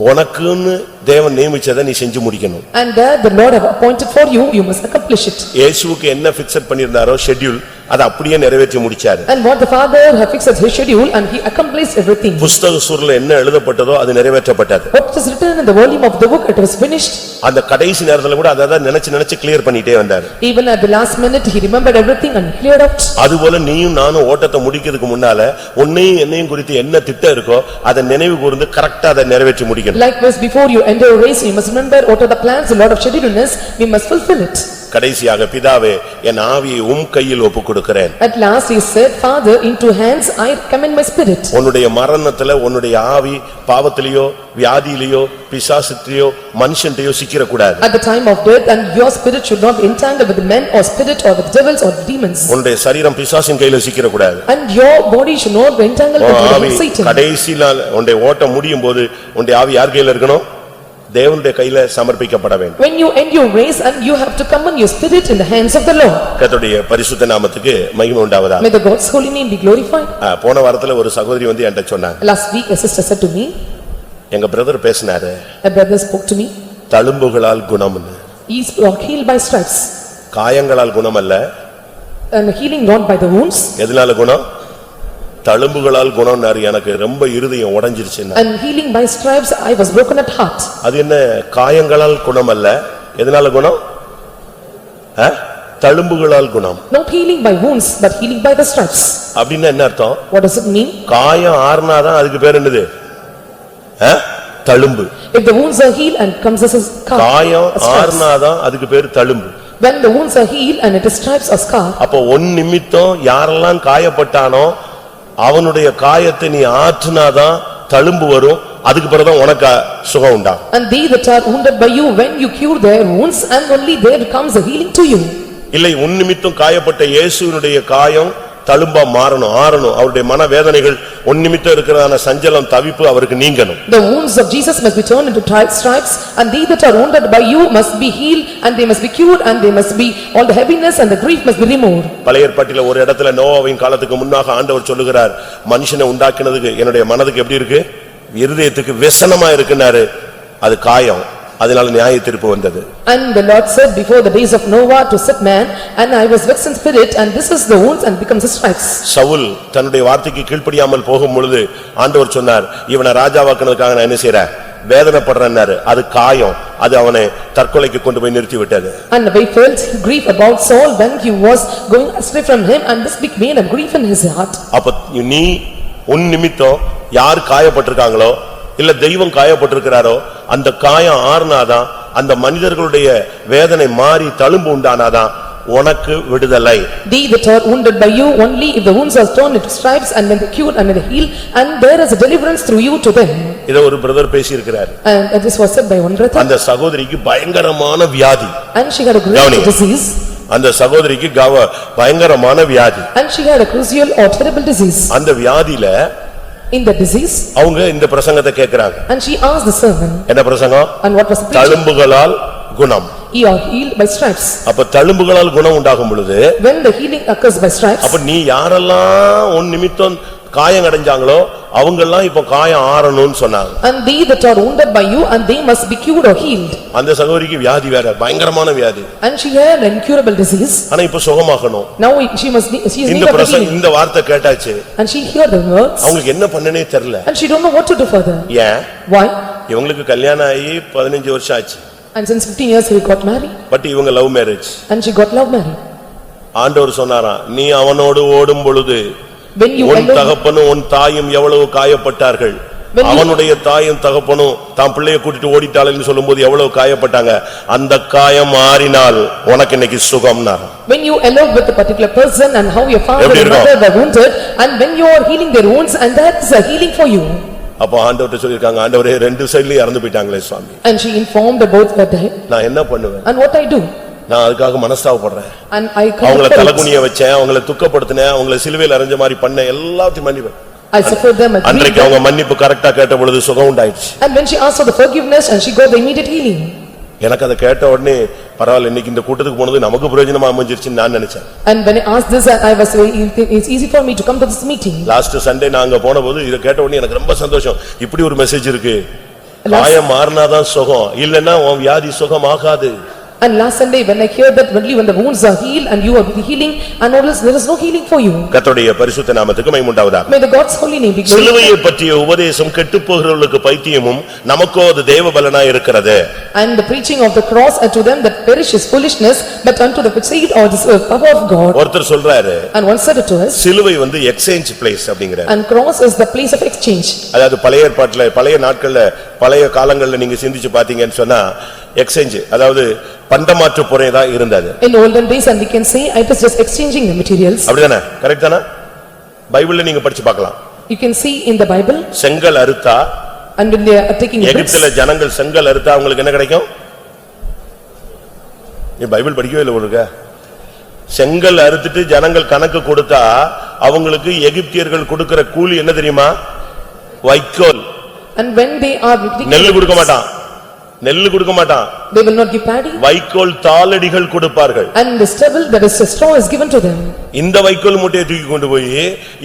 உனக்குன்னு தேவன் நியமிச்சதை நீ செஞ்சு முடிக்கணும். And there the Lord have appointed for you, you must accomplish it. இயேசுவுக்கு என்ன ஃபிக்ஸட் பண்ணியிருந்தாரோ ஷெட்யூல், அதை அப்படியே நிறைவேற்றி முடிச்சாரு. And what the father had fixed as his schedule and he accomplished everything. புஸ்தக சூரில் என்ன எழுதப்பட்டதோ அது நிறைவேற்றப்பட்டது. What is written in the volume of the book, it was finished. அந்த கடைசி நேரத்துல கூட அதை நினைச்சு கிளியர் பண்ணிட்டே வந்தாரு. Even at the last minute, he remembered everything and cleared out. அதுபோல நீயும் நானும் ஓட்டத்தை முடிக்கிறதுக்கு முன்னால உன்னையும் என்னையும் குறித்து என்ன திட்டம் இருக்கோ அதை நினைவு கூர்ந்து கரெக்டா அதை நிறைவேற்றி முடிக்கணும். Likewise, before you enter a race, you must remember what are the plans, the Lord of scheduleness, we must fulfill it. கடைசியாக பிதாவே என் ஆவியை கையில் ஒப்புக் கொடுக்கிறேன். At last he said, Father, into hands I commend my spirit. உன்னுடைய மரணத்துல உன்னுடைய ஆவி பாவத்திலேயோ வியாதியிலேயோ பிசாசுத்திலேயோ மனுஷன்டையோ சிக்கிர கூடாது. At the time of death, and your spirit should not be entangled with men or spirit or with devils or demons. உன்னுடைய சரீரம் பிசாசின் கையில சிக்கிர கூடாது. And your body should not be entangled with Satan. கடைசில உன்னுடைய ஓட்டம் முடியும் போது உன்னுடைய ஆவி யார் கையில இருக்கணும்? தேவனுடைய கையில சமர்ப்பிக்கப்பட வேண்டும். When you end your race and you have to commend your spirit in the hands of the Lord. கர்த்தருடைய பரிசுத்த நாமத்துக்கு மகிமை உண்டாவதாக. May the God's holy name be glorified. போன வாரத்துல ஒரு சகோதரி வந்து என்கிட்ட சொன்னாங்க. Last week a sister said to me, எங்க பிரதர் பேசினாரு. a brother spoke to me. தழும்புகளால் குணம்னு. He is healed by stripes. காயங்களால் குணம் அல்ல. And healing not by the wounds. எதனால குணம்? தழும்புகளால் குணம்னாரு. எனக்கு ரொம்ப இருதயம் உடைஞ்சிருச்சு. And healing by stripes I was broken at heart. அது என்ன காயங்களால் குணம் அல்ல. எதனால குணம்? தழும்புகளால் குணம். Not healing by wounds but healing by the stripes. அப்படின்னா என்ன அர்த்தம்? What does it mean? காயம் ஆறுனாதான் அதுக்கு பேர் என்னது? தழும்பு. If the wounds are healed and comes as a scar. காயம் ஆறுனாதான் அதுக்கு பேர் தழும்பு. When the wounds are healed and it is stripes or scar. அப்போ ஒன் நிமித்தம் யாரெல்லாம் காயப்பட்டானோ அவனுடைய காயத்தை நீ ஆற்றினாதான் தழும்பு வரும். அதுக்கு பிறகுதான் உனக்கு சுகம் உண்டா. And they that are wounded by you, when you cure their wounds, and only there comes a healing to you. இல்லை, உன் நிமித்தம் காயப்பட்ட இயேசுவினுடைய காயம் தழும்பா மாறணும், ஆறணும். அவருடைய மனவேதனைகள் உன் நிமித்தம் இருக்கிறதான சஞ்சலம் தவிப்பு அவருக்கு நீங்கணும். The wounds of Jesus must be turned into stripes, and they that are wounded by you must be healed, and they must be cured, and they must be, all the heaviness and the grief must be removed. பழைய ஏற்பாட்டிலே ஒரு இடத்துல நோவாவின் காலத்துக்கு முன்னாக ஆண்டவர் சொல்லுகிறார், மனுஷனை உண்டாக்கினதுக்கு என்னுடைய மனதுக்கு எப்படி இருக்கு? இருதயத்துக்கு व्यसनமா இருக்குன்னாரு. அது காயம், அதனால நியாய தீர்ப்பு வந்தது. And the Lord said before the days of Noah to set man, and I was vexed in spirit, and this is the wounds and becomes the stripes. Saul தன்னுடைய வார்த்தைக்கு கீழ்ப்படியாமல் போகும் பொழுது ஆண்டவர் சொன்னார், இவனை ராஜாவாக்குனதுக்காக நான் என்ன செய்றேன்? வேதனைப்படுறேன்னாரு. அது காயம், அது அவனை தற்கொலைக்கு கொண்டு போய் நிறுத்தி விட்டது. And we felt grief about Saul when he was going astray from him, and this became a grief in his heart. அப்ப நீ உன் நிமித்தம் யார் காயப்பட்டிருக்காங்களோ இல்ல தெய்வம் காயப்பட்டிருக்கிறாரோ அந்த காயம் ஆறுனாதான், அந்த மனிதர்களுடைய வேதனை மாறி தழும்பு உண்டானாதான் உனக்கு விடுதலை. They that are wounded by you, only if the wounds are turned into stripes, and when they cured and when they heal, and there is a deliverance through you to them. இத ஒரு brother பேசி இருக்கிறார். And this was said by one brother. அந்த சகோதரிக்கு பயங்கரமான வியாதி. And she had a great disease. அந்த சகோதரிக்கு பயங்கரமான வியாதி. And she had a crucial or terrible disease. அந்த வியாதியில in the disease, அவங்க இந்த பிரசங்கத்தை கேக்குறாங்க. and she asked the servant, என்ன பிரசங்கம்? and what was the preaching? தழும்புகளால் குணம். You are healed by stripes. அப்ப தழும்புகளால் குணம் உண்டாகும் பொழுது, when the healing occurs by stripes, அப்ப நீ யாரெல்லாம் உன் நிமித்தம் காயம் அடைஞ்சாங்களோ அவங்கெல்லாம் இப்ப காயம் ஆறணும்னு சொன்னாங்க. and they that are wounded by you, and they must be cured or healed. அந்த சகோதரிக்கு வியாதி வேற, பயங்கரமான வியாதி. and she had an incurable disease. ஆனா இப்ப சுகமாகணும். now she must be, she is இந்த need of பிரசங்கம், healing. இந்த வார்த்தை கேட்டாச்சு. and she heard the words. அவங்களுக்கு என்ன பண்ணனே தெரியல. and she don't know what to do further. ஏன்? why? இவங்களுக்கு கல்யாணம் ஆகி 15 வருஷம் ஆச்சு. and since 15 years he got married. But இவங்க love marriage. and she got love married. ஆண்டவர் சொன்னாராம், நீ அவனோடு ஓடும் பொழுது உன் தகப்பனும் உன் தாயும் எவ்வளவு காயப்பட்டார்கள். அவனுடைய தாயும் தகப்பனும் தாம் பிள்ளையை கூட்டிட்டு ஓடிட்டாள்னு சொல்லும்போது எவ்வளவு காயப்பட்டாங்க. அந்த காயம் மாறினால் உனக்கு இன்னைக்கு சுகம்னா. when you allow with a particular person and how your father and mother were wounded, and when you are healing their wounds, and that is a healing for you. அப்ப ஆண்டவர்ட்ட சொல்லிருக்காங்க, ஆண்டவரே ரெண்டு சைடுல இறந்து போயிட்டாங்களே சுவாமி. and she informed about that day. நான் என்ன பண்ணுவேன்? and what I do? நான் அதுக்காக மனஸ்தாபப்படுறேன். and I அவங்கள தலகுனிய வச்சேன், அவங்கள துக்கப்படுத்தினேன், அவங்கள சிலுவையில் அறைஞ்ச மாதிரி பண்ண எல்லாத்தையும் மன்னிப்பேன். I suffered them. அன்றைக்கு அவங்க மன்னிப்பு கரெக்ட்டா கேட்ட பொழுது சுகம் உண்டாயிடுச்சு. and when she asked for the forgiveness, and she got the immediate healing. எனக்கு அத கேட்ட உடனே பரவாயில்லை, இன்னைக்கு இந்த கூட்டத்துக்கு போனது நமக்கு பிரயோஜனமா அமைஞ்சிருச்சுன்னு நான் நினைச்சேன். and when I asked this, I was it's easy for me to come to this meeting. Last Sunday நாங்க போனபோது இத கேட்ட உடனே எனக்கு ரொம்ப சந்தோஷம். இப்படி ஒரு மெசேஜ் இருக்கு. காயம் மாறினாதான் சுகம், இல்லன்னா உன் வியாதி சுகமாகாது. And last Sunday when I heard that only when the wounds are healed and you are healing and all else there is no healing for you. கர்த்தருடைய பரிசுத்த நாமத்துக்கு மகிமை உண்டாவதாக. May the God's holy name be glorified. சிலுவையை பற்றிய உபதேசம் கெட்டுப்போகிறவர்களுக்கு பைத்தியமும் நமக்கோ அது தேவபலனாய் இருக்கிறது. And the preaching of the cross unto them that perish is foolishness, but unto the saved are the power of God. ஒருத்தர் சொல்றாரு, And one said it to us, சிலுவை வந்து எக்ஸ்சேஞ்ச் பிளேஸ் அப்படிங்கறாரு. and cross is the place of exchange. அதாவது பழைய ஏற்பாட்டுல பழைய நாட்கள்ல பழைய காலங்கள்ல நீங்க சிந்திச்சு பாத்தீங்கன்னு சொன்னா எக்ஸ்சேஞ்ச் அதாவது பண்டமாற்று பொறை தான் இருந்தது. In olden days and we can say it is just exchanging the materials. அப்படிதானே? கரெக்ட் தானே? பைபிள்ல நீங்க படிச்சு பார்க்கலாம். You can see in the Bible செங்கல் அறுத்தா and when they are taking bricks. எகிப்தில ஜனங்கள் செங்கல் அறுத்தா அவங்களுக்கு என்ன கிடைக்கும்? நீ பைபிள் படிக்கவே இல்லை உங்களுக்கு. செங்கல் அறுத்துட்டு ஜனங்கள் கணக்கு கொடுத்தா அவங்களுக்கு எகிப்தியர்கள் கொடுக்கிற கூலி என்ன தெரியுமா? வைக்கோல். And when they are நெல்லு கொடுக்க மாட்டான். நெல்லு கொடுக்க மாட்டான். they will not give paddy. வைக்கோல் தாளடிகள் கொடுப்பார்கள். And the stubble that is a straw is given to them. இந்த வைக்கோல் மூட்டையை தூக்கி கொண்டு போய்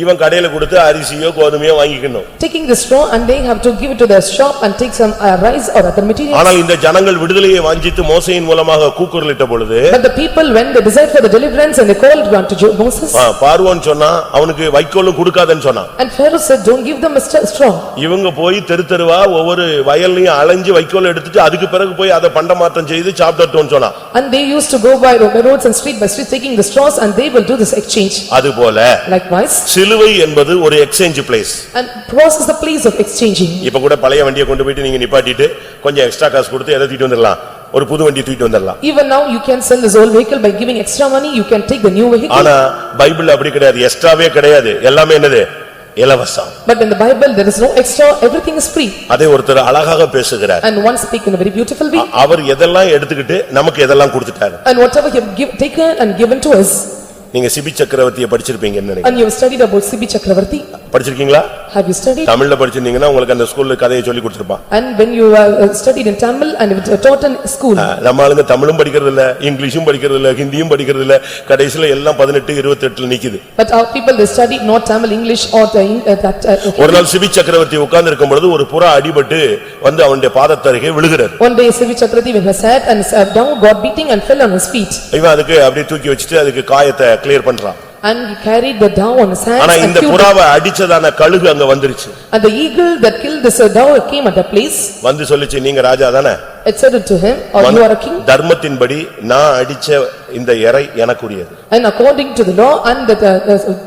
இவன் கடையில கொடுத்து அரிசியோ கோதுமையோ வாங்கிக்கணும். Taking the straw and they have to give it to the shop and take some rice or other materials. ஆனால் இந்த ஜனங்கள் விடுதலையை வாஞ்சித்து மோசேயின் மூலமாக கூக்குரலிட்ட பொழுது But the people when they desired for the deliverance and they called unto Moses. பார்வோன் சொன்னா அவனுக்கு வைக்கோலும் கொடுக்காதன்னு சொன்னான். And Pharaoh said don't give them a straw. இவங்க போய் தெரு தெருவா ஒவ்வொரு வயல்லையும் அலைஞ்சு வைக்கோல் எடுத்துட்டு அதுக்கு பிறகு போய் அதை பண்டமாற்றம் செய்து சாப்பிட்டோம்னு சொன்னான். And they used to go by roads and street by street taking the straws and they will do this exchange. அதுபோல Likewise. சிலுவை என்பது ஒரு exchange place. And cross is the place of exchanging. இப்ப கூட பழைய வண்டியை கொண்டு போயிட்டு நீங்க நிப்பாட்டிட்டு கொஞ்சம் எக்ஸ்ட்ரா காசு கொடுத்து எதை தூக்கிட்டு வந்துடலாம். ஒரு புது வண்டி தூக்கிட்டு வந்துடலாம். Even now you can sell this old vehicle by giving extra money you can take the new vehicle. ஆனா பைபிள் அப்படி கிடையாது. எக்ஸ்ட்ராவே கிடையாது. எல்லாமே என்னது? இலவசம். But in the Bible there is no extra, everything is free. அதை ஒருத்தர் அழகாக பேசுகிறார். And one speak in a very beautiful way. அவர் எதெல்லாம் எடுத்துக்கிட்டு நமக்கு எதெல்லாம் கொடுத்துட்டாரு. And whatever he have taken and given to us. நீங்க சிபி சக்கரவர்த்தியை படிச்சிருப்பீங்கன்னு நினைக்கிறேன். And you have studied about C.B. Chakravarti. படிச்சிருக்கீங்களா? Have you studied? தமிழ்ல படிச்சிருந்தீங்கன்னா உங்களுக்கு அந்த ஸ்கூல்ல கதையை சொல்லி கொடுத்திருப்பான். And when you studied in Tamil and it was taught in school. நம்ம ஆளுங்க தமிழும் படிக்கிறது இல்ல, இங்கிலீஷும் படிக்கிறது இல்ல, ஹிந்தியும் படிக்கிறது இல்ல, கடைசில எல்லாம் 18 28ல நிக்குது. But our people they studied not Tamil, English or ஒரு நாள் சிபி சக்கரவர்த்தி உட்கார்ந்து இருக்கும் பொழுது ஒரு புறா அடிபட்டு வந்து அவனுடைய பாதத்தருகே விழுகிறார். One day C.B. Chakravarti when he sat and sat down got beating and fell on his feet. இவன் அதுக்கு அப்படியே தூக்கி வச்சிட்டு அதுக்கு காயத்தை கிளியர் பண்றான். And he carried the dove on his hands ஆனா and இந்த killed it. புறாவை அடிச்சதான கழுகு அங்க வந்துருச்சு. And the eagle that killed this dove came at the place. வந்து சொல்லுச்சு நீங்க ராஜா தானே? It said it to him, or you are a king. தர்மத்தின்படி நான் அடிச்ச இந்த இறை எனக்குரியது. And according to the law and the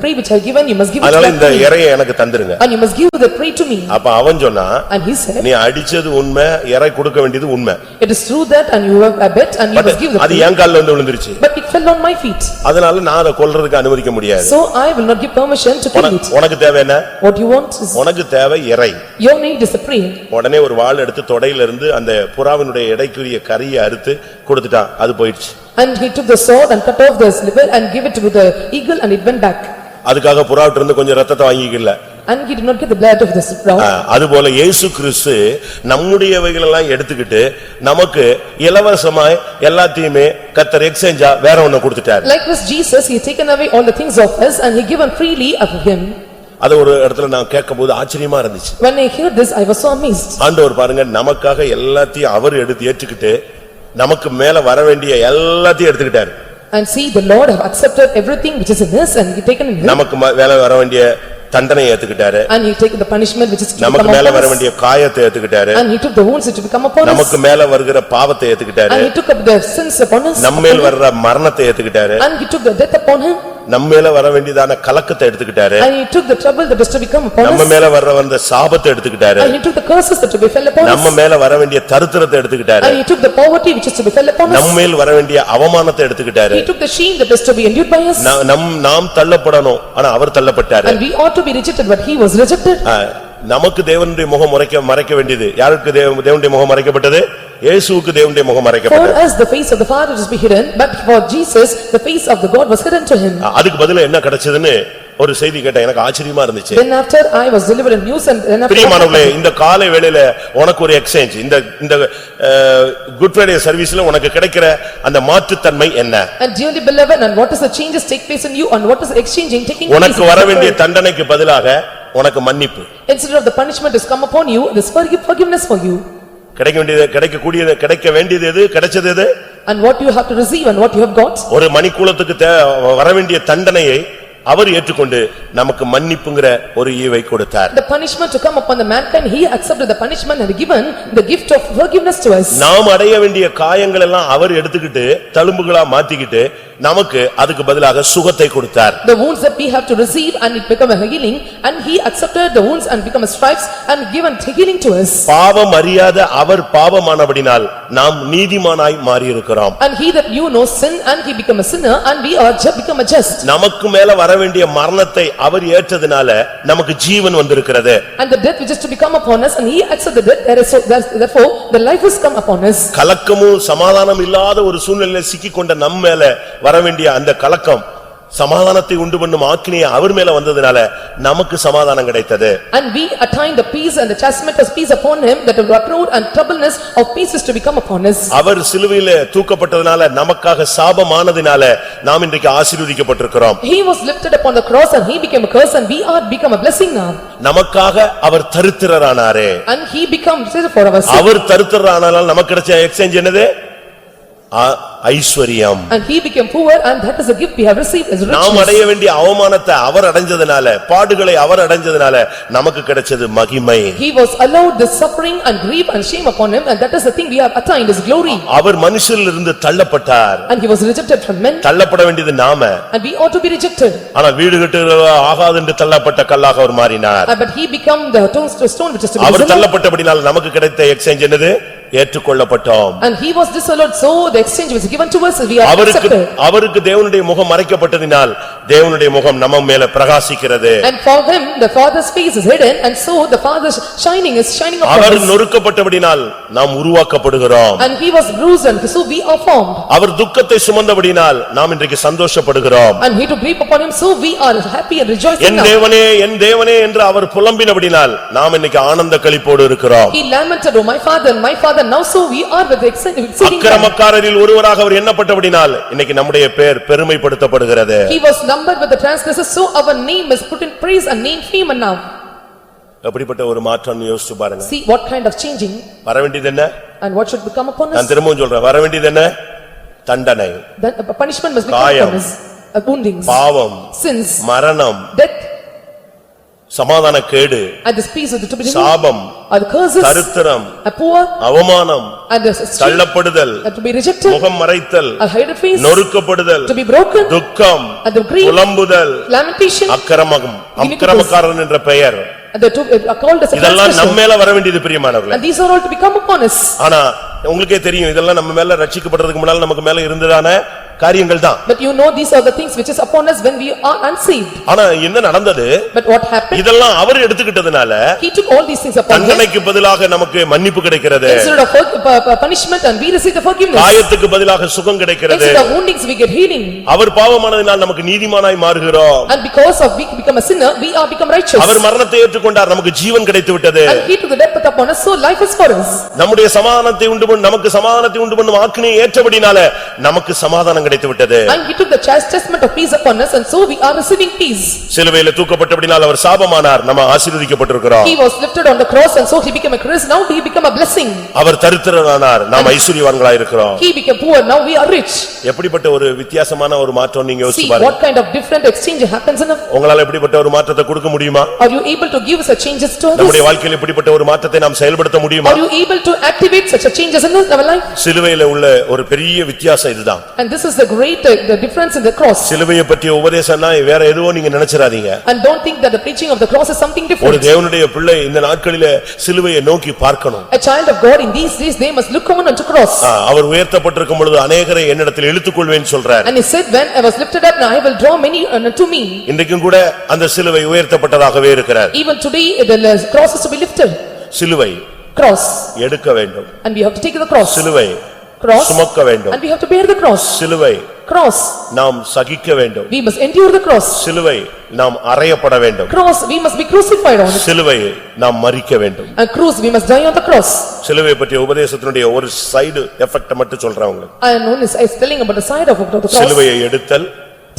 prey which I have given, you must give it அதனால back இந்த to me. இறையை எனக்கு தந்துருங்க. And you must give the prey to me. அப்ப அவன் சொன்னா And he said, நீ அடிச்சது உண்மை, இறை கொடுக்க வேண்டியது உண்மை. it is true that and you have a bet and you must give the அது prey. என் கால்ல வந்து விழுந்துருச்சு. But it fell on my feet. அதனால நான் அதை கொல்றதுக்கு அனுமதிக்க முடியாது. So I will not give permission to kill it. உனக்கு தேவை என்ன? What you want is, உனக்கு தேவை இறை. your need is a prey. உடனே ஒரு வாள் எடுத்து தொடையில இருந்து அந்த புறாவினுடைய எடைக்குரிய கரியை அறுத்து கொடுத்துட்டான். அது போயிடுச்சு. And he took the sword and cut off the liver and gave it to the eagle and it went back. அதுக்காக புறாவிட்ட இருந்து கொஞ்சம் ரத்தத்தை வாங்கிக்கல. And he did not get the blood of this dove. அதுபோல இயேசு கிறிஸ்து நம்முடையவைகள் எல்லாம் எடுத்துக்கிட்டு நமக்கு இலவசமாய் எல்லாத்தையுமே கர்த்தர் எக்ஸ்சேஞ்சா வேற ஒண்ணு கொடுத்துட்டார். Likewise Jesus, he taken away all the things of us and he given freely of him. அது ஒரு இடத்துல நான் கேட்கும்போது ஆச்சரியமா இருந்துச்சு. When I heard this, I was so amazed. ஆண்டவர் பாருங்க நமக்காக எல்லாத்தையும் அவர் எடுத்து ஏற்றுக்கிட்டு நமக்கு மேல வர வேண்டிய எல்லாத்தையும் எடுத்துக்கிட்டாரு. And see, the Lord have accepted everything which is in us and he taken in him. நமக்கு மேல வர வேண்டிய தண்டனை ஏத்துக்கிட்டாரு. And he taken the punishment which is to come நமக்கு upon மேல வர us. வேண்டிய காயத்தை ஏத்துக்கிட்டாரு. And he took the wounds which to come upon us. நமக்கு மேல வருகிற பாவத்தை ஏத்துக்கிட்டாரு. And he took up the sins upon us. நம்மேல் வர்ற மரணத்தை ஏத்துக்கிட்டாரு. And he took the death upon him. நம்மேல வர வேண்டியதான கலக்கத்தை எடுத்துக்கிட்டாரு. And he took the trouble that is to become upon us. நம்ம மேல வர்ற வந்த சாபத்தை எடுத்துக்கிட்டாரு. And he took the curses that to be fell upon us. நம்ம மேல வர வேண்டிய தரித்திரத்தை எடுத்துக்கிட்டாரு. And he took the poverty which is to be fell upon us. நம்ம மேல் வர வேண்டிய அவமானத்தை எடுத்துக்கிட்டாரு. He took the shame that is to be endured by us. நாம் தள்ளப்படணும், ஆனா அவர் தள்ளப்பட்டாரு. And we ought to be rejected, but he was rejected. நமக்கு தேவனுடைய முகம் மறைக்க வேண்டியது யாருக்கு? தேவனுடைய முகம் மறைக்கப்பட்டது? இயேசுவுக்கு தேவனுடைய முகம் For மறைக்கப்பட்டது. us the face of the Father is be hidden, but for Jesus the face of the God was hidden to him. அதுக்கு பதிலா என்ன கிடைச்சதுன்னு ஒரு செய்தி கேட்ட எனக்கு ஆச்சரியமா இருந்துச்சு. Then after I was delivered in news and then after பிரியமானவர்களே, இந்த காலை வேளையில உனக்கு ஒரு எக்ஸ்சேஞ்ச், இந்த குட் ஃப்ரைடே சர்வீஸ்ல உனக்கு கிடைக்கிற அந்த மாற்றுத்தன்மை என்ன? And dearly beloved, and what is the changes take place in you and what is the exchanging taking place? உனக்கு வர வேண்டிய தண்டனைக்கு பதிலாக உனக்கு மன்னிப்பு. Instead of the punishment is come upon you, this forgiveness for you. கிடைக்க வேண்டியது எது? கிடைச்சது எது? And what you have to receive and what you have got. ஒரு மணிக்கூலத்துக்கு வரவேண்டிய தண்டனையை அவர் ஏற்றுக்கொண்டு நமக்கு மன்னிப்புங்கிற ஒரு ஈவை கொடுத்தார். The punishment to come upon the mankind, he accepted the punishment and given the gift of forgiveness to us. நாம் அடைய வேண்டிய காயங்கள் எல்லாம் அவர் எடுத்துக்கிட்டு தழும்புகளா மாத்திக்கிட்டு நமக்கு அதுக்கு பதிலாக சுகத்தை கொடுத்தார். The wounds that we have to receive and it become a healing, and he accepted the wounds and become a stripes and given healing to us. பாவம் அறியாத அவர் பாவமானபடியால் நாம் நீதிமானாய் மாறி இருக்கிறோம். And he that you know sin and he become a sinner and we are become a just. நமக்கு மேல வரவேண்டிய மரணத்தை அவர் ஏற்றதினால நமக்கு ஜீவன் வந்திருக்கிறது. And the death which is to become upon us and he accepted the death, therefore the life has come upon us. கலக்கமும் சமாதானம் இல்லாத ஒரு சூழ்நிலையில் சிக்கிக்கொண்ட நம்ம மேல வரவேண்டிய அந்த கலக்கம் சமாதானத்தை உண்டு பண்ணும் ஆக்கினியை அவர் மேல வந்ததினால நமக்கு சமாதானம் கிடைத்தது. And we attained the peace and the chastisement of peace upon him, that the road and troubleness of peace is to become upon us. அவர் சிலுவையிலே தூக்கப்பட்டதனால நமக்காக சாபமானதினால நாம் இன்றைக்கு ஆசீர்வதிக்கப்பட்டிருக்கிறோம். He was lifted upon the cross and he became a curse and we are become a blessing now. நமக்காக அவர் தரித்திரரானாரே. And he become for our sake. அவர் தரித்திரரானால நமக்கு கிடைச்ச exchange என்னது? ஐஸ்வரியம். And he became poor and that is a gift we have received as riches. நாம் அடைய வேண்டிய அவமானத்தை அவர் அடைஞ்சதனால, பாடுகளை அவர் அடைஞ்சதனால நமக்கு கிடைச்சது மகிமை. He was allowed the suffering and grief and shame upon him, and that is the thing we have attained is glory. Our மனுஷரிலிருந்து தள்ளப்பட்டார். And he was rejected from men. தள்ளப்பட வேண்டியது நாம. And we ought to be rejected. ஆனால் வீடு கட்ட ஆகாது என்று தள்ளப்பட்ட கல்லாக அவர் மாறினார். But he become the stone which is to be our disallowed. தள்ளப்பட்டபடியால் நமக்கு கிடைத்த எக்ஸ்சேஞ்ச் என்னது? ஏற்றுக்கொள்ளப்பட்டோம். And he was disallowed, so the exchange was given to us, we are accepted. அவருக்கு தேவனுடைய முகம் மறைக்கப்பட்டதினால் தேவனுடைய முகம் நம்ம மேல பிரகாசிக்கிறது. And for him the Father's face is hidden, and so the Father's shining is shining upon our us. நொறுக்கப்பட்டபடியால் நாம் உருவாக்கப்படுகிறோம். And he was bruised and so we are formed. அவர் துக்கத்தை சுமந்தபடியால் நாம் இன்றைக்கு சந்தோஷப்படுகிறோம். And he to grieve upon him, so we are happy and rejoicing N now. தேவனே என் தேவனே என்று அவர் புலம்பினபடியால் நாம் இன்னைக்கு ஆனந்த களிப்போடு இருக்கிறோம். He lamented, "Oh my Father," now so we are with exceeding glad. அக்கிரமக்காரரில் ஒருவராக அவர் எண்ணப்பட்டபடியால் இன்னைக்கு நம்முடைய பெயர் பெருமைப்படுத்தப்படுகிறது. He was numbered with the transgressors, so our name is put in praise and named fame and now. அப்படிப்பட்ட ஒரு மாற்றம் யோசிச்சு பாருங்க. See what kind of changing வர வேண்டியது என்ன? and what should become upon us. நான் திரும்பவும் சொல்றேன், வர வேண்டியது என்ன? தண்டனை, Then a punishment must become upon us. Woundings, பாவம், sins, மரணம், death, சமாதான கேடு, and the peace of the to be removed, சாபம், or the curses, தரித்திரம், a poor, அவமானம், and the தள்ளப்படுதல், and to be rejected, முகம் மறைத்தல், a hidden face, நொறுக்கப்படுதல், to be broken, துக்கம், and the grief, புலம்புதல், lamentation, அக்கிரமக்காரன் என்ற பெயர், and the two are called as a இதெல்லாம் நம்ம transgressor. மேல வர வேண்டியது பிரியமானவர்களே. And these are all to become upon us. ஆனா உங்களுக்கே தெரியும் இதெல்லாம் நம்ம மேல ரட்சிக்கப்படுறதுக்கு முன்னால நமக்கு மேல இருந்ததான காரியங்கள் தான். But you know these are the things which is upon us when we are unsaved. ஆனா என்ன நடந்தது? But what happened? இதெல்லாம் அவர் எடுத்துக்கிட்டதனால He took all these things upon him. தண்டனைக்கு பதிலாக நமக்கு மன்னிப்பு கிடைக்கிறது. Instead of punishment and we receive the forgiveness. காயத்துக்கு பதிலாக சுகம் கிடைக்கிறது. Instead of woundings we get healing. அவர் பாவமானதினால் நமக்கு நீதிமானாய் மாறுகிறோம். And because of we become a sinner, we are become righteous. அவர் மரணத்தை ஏற்றுக்கொண்டார், நமக்கு ஜீவன் கிடைத்து விட்டது. And he took the death upon us, so life is for us. நம்முடைய சமாதானத்தை உண்டு பண்ணும், நமக்கு சமாதானத்தை உண்டு பண்ணும் ஆக்கினையை ஏற்றபடினால நமக்கு சமாதானம் கிடைத்து விட்டது. And he took the chastisement of peace upon us, and so we are receiving peace. சிலுவையிலே தூக்கப்பட்டபடினால் அவர் சாபமானார், நம்ம ஆசீர்வதிக்கப்பட்டிருக்கிறோம். He was lifted on the cross, and so he became a curse, now he become a blessing. அவர் தரித்திரரானார், நாம் ஐஸ்வரியவான்களாய் இருக்கிறோம். He became poor, now we are rich. எப்படிப்பட்ட ஒரு வித்தியாசமான ஒரு மாற்றம் நீங்க See யோசிச்சு what பாருங்க. kind of different exchange happens in us. உங்களால எப்படிப்பட்ட ஒரு மாற்றத்தை கொடுக்க முடியுமா? Are you able to give us a changes to நம்முடைய us? வாழ்க்கையில் எப்படிப்பட்ட ஒரு மாற்றத்தை நாம் செயல்படுத்த முடியுமா? Are you able to activate such a changes in our life? சிலுவையில உள்ள ஒரு பெரிய வித்தியாசம் இதுதான். And this is the great the difference in the cross. சிலுவையை பற்றிய உபதேசம்னா வேற எதுவோ நீங்க நினைச்சிராதீங்க. And don't think that the preaching of the cross is something ஒரு different. தேவனுடைய பிள்ளை இந்த நாட்களிலே சிலுவையை நோக்கி பார்க்கணும். A child of God in these days, they must look on unto cross. அவர் உயர்த்தப்பட்டிருக்கும் பொழுது அநேகரை என்னிடத்தில் இழுத்துக்கொள்வேன்னு சொல்றார். And he said, when I was lifted up, now I will draw many unto me. இன்றைக்கும் கூட அந்த சிலுவை உயர்த்தப்பட்டதாகவே இருக்கிறார். Even today, the cross is to be lifted. சிலுவை Cross. எடுக்க வேண்டும். And we have to take the cross. சிலுவை Cross. சுமக்க வேண்டும். And we have to bear the cross. சிலுவை Cross. நாம் சகிக்க வேண்டும். We must endure the cross. சிலுவை நாம் அறையப்பட வேண்டும். Cross, we must be crucified on it. சிலுவை நாம் மரிக்க வேண்டும். And cross, we must die on the cross. சிலுவை பற்றிய உபதேசத்தினுடைய ஒரு சைடு எஃபெக்ட் மட்டும் சொல்றேன் உங்களுக்கு. And one is telling about the side of the cross. சிலுவையை எடுத்தல்,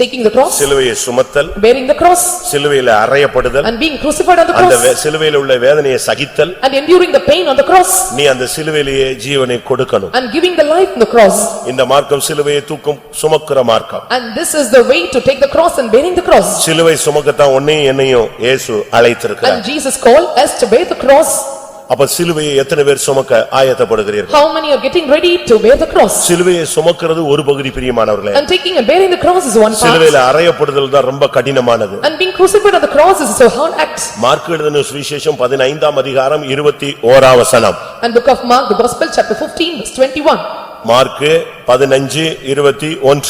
taking the cross, சிலுவையை சுமத்தல், bearing the cross, சிலுவையில அறையப்படுதல், and being crucified on the அந்த cross, சிலுவையில உள்ள வேதனையை சகித்தல், and enduring the pain on the cross, நீ அந்த சிலுவையிலேயே ஜீவனை கொடுக்கணும். and giving the life in the cross. இந்த மார்க்கம் சிலுவையை தூக்கும் சுமக்கிற மார்க்கம். And this is the way to take the cross and bearing the cross. சிலுவை சுமக்கத்தான் உன்னையும் என்னையும் இயேசு அழைத்திருக்கிறார். And Jesus called us to bear the cross. அப்ப சிலுவையை எத்தனை பேர் சுமக்க ஆயத்தப்படுகிறீர்கள்? How many are getting ready to bear the cross? சிலுவையை சுமக்கிறது ஒரு பகுதி பிரியமானவர்களே. And taking and bearing the cross is one part. சிலுவையில அறையப்படுதல் தான் ரொம்ப கடினமானது. And being crucified on the cross is a hard act. Mark எழுதின சுவிசேஷம் 15ஆம் அதிகாரம் 21ஆம் வசனம். And book of Mark, the gospel, chapter 15, verse 21. Mark 15:21.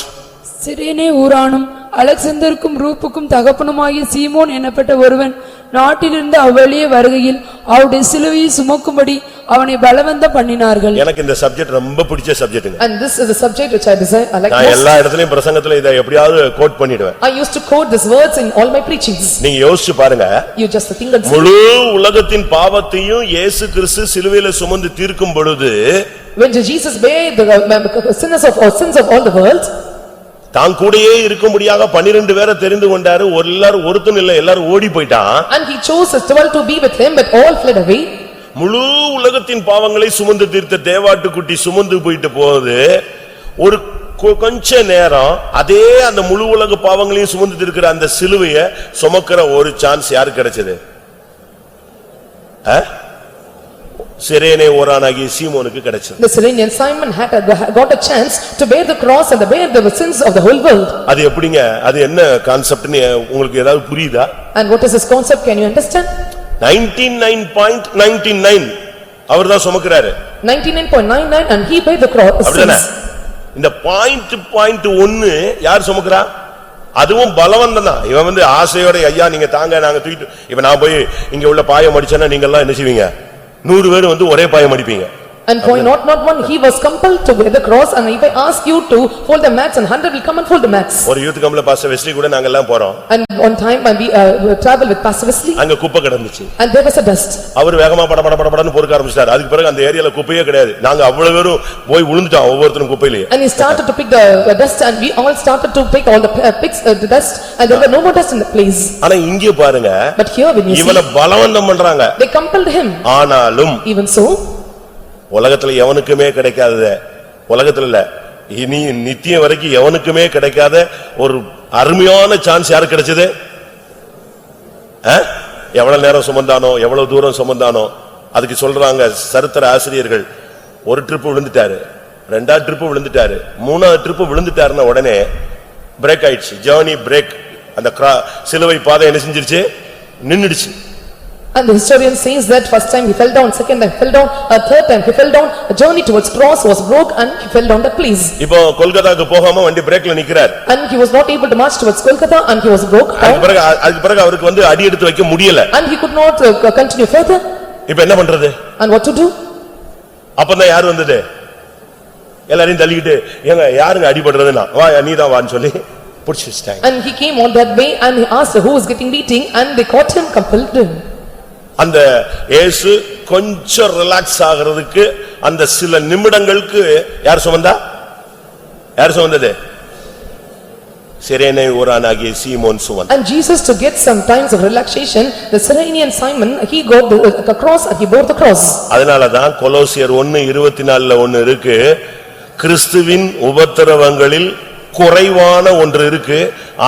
சிரேனே ஊரானும் அலெக்சந்தருக்கும் ரூப்புக்கும் தகப்பனுமாகிய சீமோன் எனப்பட்ட ஒருவன் நாட்டிலிருந்து அவ்வழியே வருகையில் அவருடைய சிலுவையை சுமக்கும்படி அவனை பலவந்தம் பண்ணினார்கள். எனக்கு இந்த சப்ஜெக்ட் ரொம்ப பிடிச்ச சப்ஜெக்ட்டுங்க. And this is the subject which I desire, I like நான் most. எல்லா இடத்துலயும் பிரசங்கத்துல இதை எப்படியாவது கோட் பண்ணிடுவேன். I used to quote these words in all my preachings. நீங்க யோசிச்சு பாருங்க, You just think and see. முழு உலகத்தின் பாவத்தையும் இயேசு கிறிஸ்து சிலுவையில சுமந்து தீர்க்கும் பொழுது When Jesus bare the sinners of all sins of all the world, தான் கூடயே இருக்கும்படியாக 12 பேரை தெரிந்து கொண்டாரு. எல்லாரும் ஒருத்தன் இல்ல, எல்லாரும் ஓடி போயிட்டான். and he chose his 12 to be with him, but all fled away. முழு உலகத்தின் பாவங்களை சுமந்து தீர்த்த தேவாட்டுக்குட்டி சுமந்து போயிட்டு போகுது. ஒரு கொஞ்ச நேரம் அதே அந்த முழு உலக பாவங்களையும் சுமந்து தீர்க்கிற அந்த சிலுவையை சுமக்கிற ஒரு சான்ஸ் யாருக்கு கிடைச்சது? சிரேனே ஊரானாகிய சீமோனுக்கு கிடைச்சது. The Cyrenian Simon got a chance to bear the cross and to bear the sins of the whole world. அது எப்படிங்க? அது என்ன கான்செப்ட்னு உங்களுக்கு ஏதாவது புரியுதா? And what is this concept, can you understand? 99.99 அவர்தான் சுமக்கிறாரு. 99.99 and he paid the cross அப்படிதானே? sins. இந்த பாயிண்ட் 1 யார் சுமக்கிறா? அதுவும் பலவந்தம் தான். இவன் வந்து ஆசையோட ஐயா நீங்க தாங்க நாங்க தூக்கிட்டு இப்ப நான் போய் இங்க உள்ள பாயம் அடிச்சேன்னா நீங்க எல்லாம் என்ன செய்வீங்க? 100 பேர் வந்து ஒரே பாயம் அடிப்பீங்க. And point not one, he was compelled to bear the cross, and if I ask you to fold the mats, and 100 will come and fold the mats. ஒரு யூத் கம்ல பாஸ்டர் வெஸ்லி கூட நாங்க எல்லாம் போறோம். And one time when we traveled with Pastor Wesley, அங்க குப்பை கிடந்துச்சு. and there was a dust. அவர் வேகமா படபடன்னு பொறுக்க ஆரம்பிச்சார். அதுக்கு பிறகு அந்த ஏரியால குப்பையே கிடையாது. நாங்க அவ்வளவு பேரும் போய் விழுந்துட்டோம் ஒவ்வொருத்தரும் குப்பையிலே. And he started to pick the dust, and we all started to pick all the picks the dust, and there were no more dust in the place. ஆனா இங்கே பாருங்க, But here when you இவனை see, பலவந்தம் பண்றாங்க. they compelled him. ஆனாலும் Even so, உலகத்துல எவனுக்குமே கிடைக்காதது, உலகத்துல இல்ல இனி நித்தியம் வரைக்கும் எவனுக்குமே கிடைக்காத ஒரு அருமையான சான்ஸ் யாருக்கு கிடைச்சது? எவ்வளவு நேரம் சுமந்தானோ, எவ்வளவு தூரம் சுமந்தானோ, அதுக்கு சொல்றாங்க சரித்திர ஆசிரியர்கள். ஒரு ட்ரிப் விழுந்துட்டாரு, 2வது ட்ரிப் விழுந்துட்டாரு, 3வது ட்ரிப் விழுந்துட்டாருன்னா உடனே பிரேக் ஆயிடுச்சு. Journey break. அந்த சிலுவை பாதை என்ன செஞ்சிருச்சு? நின்னுடுச்சு. and the historian says that first time he fell down, second time he fell down, a third time he fell down, a journey towards cross was broke and he fell down that place. இப்போ கொல்கத்தாக்கு போகாம வண்டி பிரேக்ல நிக்கிறார். And he was not able to march towards Kolkata and he was broke down. அதுக்கு பிறகு அவருக்கு வந்து அடி எடுத்து வைக்க முடியல. And he could not continue further. இப்போ என்ன பண்றது? And what to do? அப்பதான் யார் வந்தது? எல்லாரையும் தள்ளிக்கிட்டு ஏங்க யாருங்க அடிபடுறதுன்னா வா நீதான் வான்னு சொல்லி புடிச்சு வச்சிட்டாங்க. And he came on that way and he asked who was getting beating, and they caught him, compelled him. அந்த இயேசு கொஞ்சம் ரிலாக்ஸ் ஆகிறதுக்கு அந்த சில நிமிடங்களுக்கு யார் சுமந்தா? யார் சுமந்தது? சிரேனே ஊரானாகிய சீமோன் சுமந்தான். And Jesus, to get some times of relaxation, the Cyrenian Simon, he got the cross and he bore the cross. அதனாலதான் கொலோசியர் 1:24 ஒன்னு இருக்கு, கிறிஸ்துவின் உபத்திரவங்களில் குறைவான ஒன்று இருக்கு,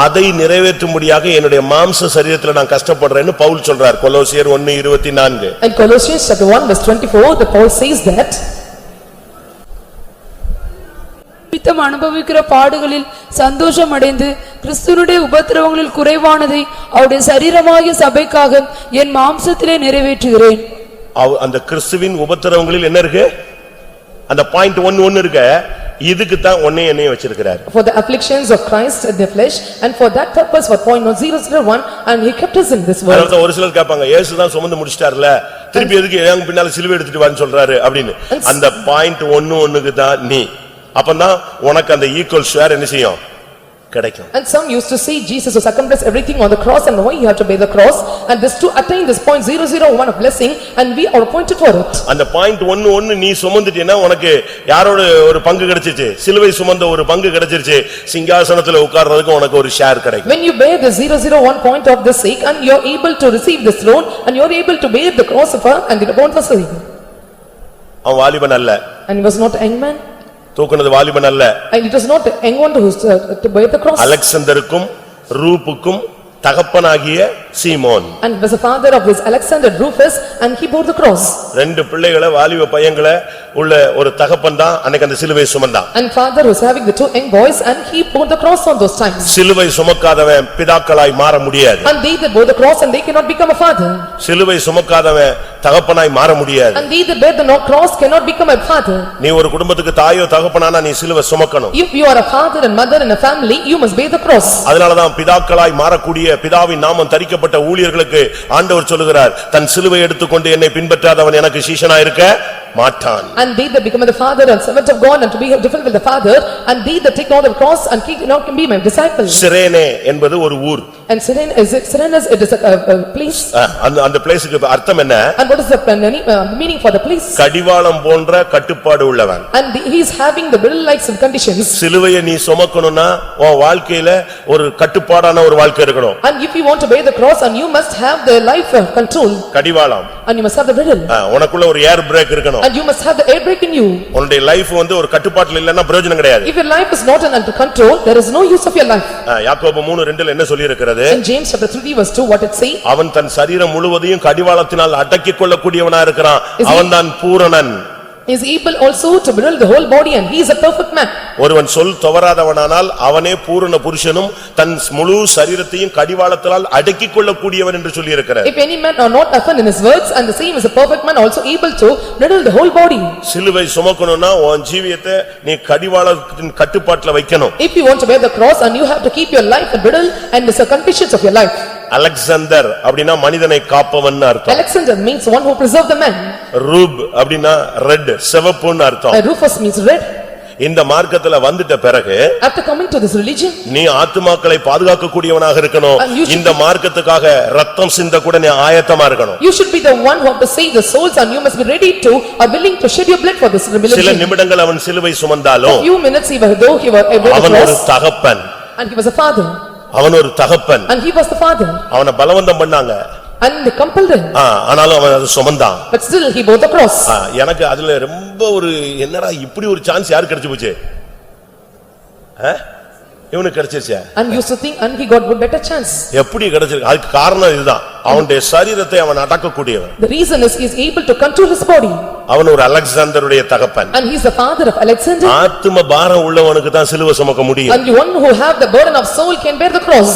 அதை நிறைவேற்றும்படியாக என்னுடைய மாம்ச சரீரத்துல நான் கஷ்டப்படுறேன்னு பவுல் சொல்றார். கொலோசியர் 1:24. And Colossians chapter 1 verse 24, the Paul says that பித்தம் அனுபவிக்கிற பாடுகளில் சந்தோஷம் அடைந்து கிறிஸ்துவினுடைய உபத்திரவங்களில் குறைவானதை அவருடைய சரீரமாகிய சபைக்காக என் மாம்சத்திலே நிறைவேற்றுகிறேன். அந்த கிறிஸ்துவின் உபத்திரவங்களில் என்ன இருக்கு? அந்த பாயிண்ட் 1 இருக்க, இதுக்கு தான் என்னையும் வச்சிருக்கிறார். For the afflictions of Christ in the flesh, and for that purpose for point 001, and he kept us in this world. அதனால ஒரு சிலர் கேட்பாங்க, இயேசு தான் சுமந்து முடிச்சிட்டார்ல, திருப்பி எதுக்கு எங்க பின்னால சிலுவை எடுத்துட்டு வான்னு சொல்றாரு அப்படின்னு. அந்த பாயிண்ட் 1க்கு தான் நீ. அப்பதான் உனக்கு அந்த ஈக்குவல் ஷேர் என்ன செய்யும்? கிடைக்கும். And some used to say Jesus was accomplished everything on the cross and why he had to bear the cross, and this to attain this point 001 of blessing, and we are appointed for it. அந்த point 1 நீ சுமந்துட்டீனா உனக்கு யாரோட ஒரு பங்கு கிடைச்சிச்சு? சிலுவை சுமந்த ஒரு பங்கு கிடைச்சிருச்சு. சிங்காசனத்துல உட்கார்றதுக்கு உனக்கு ஒரு ஷேர் கிடைக்கும். When you bear the 001 point of the sake and you are able to receive this throne and you are able to bear the cross of her and the bond for sake. அவன் வாலிபன் அல்ல. And he was not a young man. தூக்குனது வாலிபன் அல்ல. And it was not a young one to bear the cross. அலெக்சந்தருக்கும் ரூப்புக்கும் தகப்பனாகிய சீமோன். And was the father of this Alexander Rufus and he bore the cross. ரெண்டு பிள்ளைகளை வாலிப பையங்களை உள்ள ஒரு தகப்பன் தான் அன்னைக்கு அந்த சிலுவை சுமந்தான். And father was having the two young boys and he bore the cross on those times. சிலுவை சுமக்காதவன் பிதாக்களாய் மாற முடியாது. And they that bore the cross and they cannot become a father. சிலுவை சுமக்காதவன் தகப்பனாய் மாற முடியாது. And they that bear the cross cannot become a father. நீ ஒரு குடும்பத்துக்கு தாயோ தகப்பனானா நீ சிலுவை சுமக்கணும். If you are a father and mother in a family, you must bear the cross. அதனாலதான் பிதாக்களாய் மாறக்கூடிய பிதாவின் நாமம் தரிக்கப்பட்ட ஊழியர்களுக்கு ஆண்டவர் சொல்லுகிறார், தன் சிலுவை எடுத்துக்கொண்டு என்னை பின்பற்றாதவன் எனக்கு சீஷனா இருக்க மாட்டான். And they that become the father and servant of God and to be different with the father, and they that take not the cross and can be my disciple. சிரேனே என்பது ஒரு ஊர். And Cyrene it is a place. அந்த பிளேஸ்க்கு அர்த்தம் என்ன? And what is the meaning for the place? கடிவாளம் போன்ற கட்டுப்பாடு உள்ளவன். And he is having the bill like some conditions. சிலுவையை நீ சுமக்கணும்னா உன் வாழ்க்கையில ஒரு கட்டுப்பாடான ஒரு வாழ்க்கை இருக்கணும். And if you want to bear the cross and you must have the life control. கடிவாளம். And you must have the bridle. உனக்குள்ள ஒரு ஏர் பிரேக் இருக்கணும். And you must have the air brake in you. உன்னுடைய life வந்து ஒரு கட்டுப்பாட்டுல இல்லன்னா பிரயோஜனம் கிடையாது. If your life is not under control, there is no use of your life. யாக்கோபு 3:2 என்ன சொல்லி இருக்கிறது? In James chapter 3 verse 2 what it say? அவன் தன் சரீரம் முழுவதையும் கடிவாளத்தினால் அடக்கிக் கொள்ளக்கூடியவனா இருக்கிறான். அவன்தான் Pooranan. Is able also to bridle the whole body and he is a perfect man. ஒருவன் சொல் தவறாதவனானால் அவனே பூரண புருஷனும் தன் முழு சரீரத்தையும் கடிவாளத்தினால் அடக்கிக் கொள்ளக்கூடியவன் என்று சொல்லி இருக்கிறார். If any man are not offended in his words and the same is a perfect man also able to bridle the whole body. சிலுவை சுமக்கணும்னா உன் ஜீவியத்தை நீ கடிவாளத்தின் கட்டுப்பாட்டுல வைக்கணும். If you want to bear the cross and you have to keep your life and bridle and the conditions of your life. Alexander அப்படினா மனிதனை காப்பவன் அர்த்தம். Alexander means one who preserve the man. Roop அப்படினா ரெட் சிவப்புன்னு அர்த்தம். Rufus means red. இந்த மார்க்கத்துல வந்துட்ட பிறகு After coming to this religion, நீ ஆத்துமாக்களை பாதுகாக்க கூடியவனாக இருக்கணும். இந்த மார்க்கத்துக்காக ரத்தம் சிந்த கூட நீ ஆயத்தமா இருக்கணும். you should be the one who have to save the souls and you must be ready to or willing to shed your blood for this religion. சில நிமிடங்கள் அவன் சிலுவை சுமந்தாலும் few minutes even though he was able to அவன் ஒரு cross தகப்பன். and he was a father. அவன் ஒரு தகப்பன். And he was the father. அவனை பலவந்தம் பண்ணாங்க. And they compelled him. ஆனாலும் அவன் அது சுமந்தான். But still he bore the cross. எனக்கு அதுல ரொம்ப ஒரு என்னடா இப்படி ஒரு சான்ஸ் யாருக்கு கிடைச்சு போச்சு? இவனுக்கு கிடைச்சிருச்சா? And used to think and he got a better chance. எப்படி கிடைச்சிருக்கு? அதுக்கு காரணம் இதுதான். அவனுடைய சரீரத்தை அவன் அடக்க கூடியவன். The reason is he is able to control his body. அவன் ஒரு அலெக்சாந்தருடைய தகப்பன். And he is the father of Alexander. ஆத்தும பாரம் உள்ளவனுக்கு தான் சிலுவை சுமக்க முடியும். And the one who have the burden of soul can bear the cross.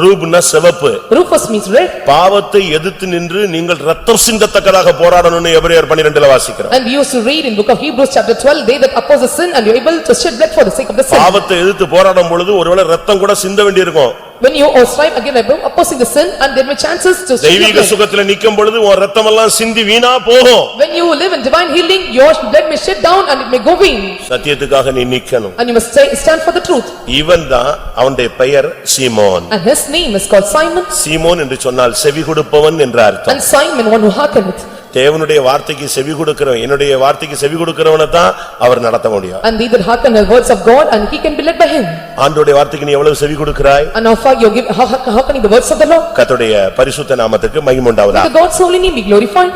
ரூப்னா சிவப்பு. Rufus means red. பாவத்தை எதிர்த்து நின்று நீங்கள் ரத்தம் சிந்தத்தக்கதாக போராடணும்னு எபிரேயர் 12 வாசிக்கிறோம். And we used to read in book of Hebrews chapter 12 they that oppose the sin and you are able to shed blood for the sake of the sin. பாவத்தை எதிர்த்து போராடும் பொழுது ஒருவேளை ரத்தம் கூட சிந்த வேண்டியிருக்கும். When you strive again opposing the sin and there may chances to shed தெய்வீக blood. சுகத்துல நிக்கும் பொழுது உன் ரத்தம் எல்லாம் சிந்தி வீணா போகும். When you live in divine healing your blood may shed down and it may go vain. சத்தியத்துக்காக நீ நிக்கணும். And you must stand for the truth. இவன் தான் அவனுடைய பெயர் சீமோன். And his name is called Simon. சீமோன் என்று சொன்னால் செவி கொடுப்பவன் என்ற அர்த்தம். And Simon one who hearkeneth. தேவனுடைய வார்த்தைக்கு செவி கொடுக்கிறவன், என்னுடைய வார்த்தைக்கு செவி கொடுக்கிறவனை தான் அவர் நடத்த முடியும். And they that hearken the words of God and he can be led by him. ஆண்டவருடைய வார்த்தைக்கு நீ எவ்வளவு செவி கொடுக்கிறாய்? And how far you give hearkening the words of the Lord. கர்த்தருடைய பரிசுத்த நாமத்துக்கு மகிமை உண்டாவதாக. May God's holy name be glorified.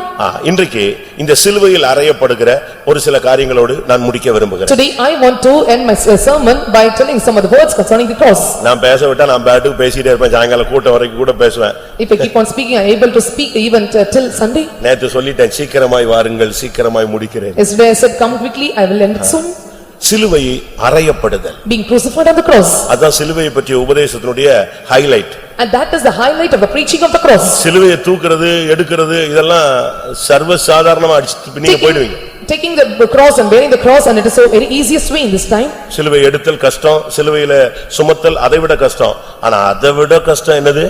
இன்றைக்கு இந்த சிலுவையில் அறையப்படுகிற ஒரு சில காரியங்களோடு நான் முடிக்க விரும்புகிறேன். Today I want to end my sermon by telling some of the words concerning the cross. நான் பேச விட்டா நான் பாட்டுக்கு பேசிட்டே இருப்பேன், சாயங்காலம் கூட்டம் வரைக்கும் கூட பேசுவேன். If I keep on speaking I am able to speak even till Sunday. நேத்து சொல்லிட்டேன், சீக்கிரமாய் வாருங்கள், சீக்கிரமாய் முடிக்கிறேன். Yesterday I said come quickly I will end it soon. சிலுவை அறையப்படுதல், Being crucified on the cross. அதான் சிலுவையை பற்றிய உபதேசத்தினுடைய highlight. And that is the highlight of the preaching of the cross. சிலுவையை தூக்குறது எடுக்கிறது இதெல்லாம் சர்வ சாதாரணமா அடிச்சு நீங்க போயிடுவீங்க. Taking the cross and bearing the cross and it is so very easiest way in this time. சிலுவை எடுத்தல் கஷ்டம், சிலுவையில சுமத்தல் அதைவிட கஷ்டம். ஆனா அதைவிட கஷ்டம் என்னது?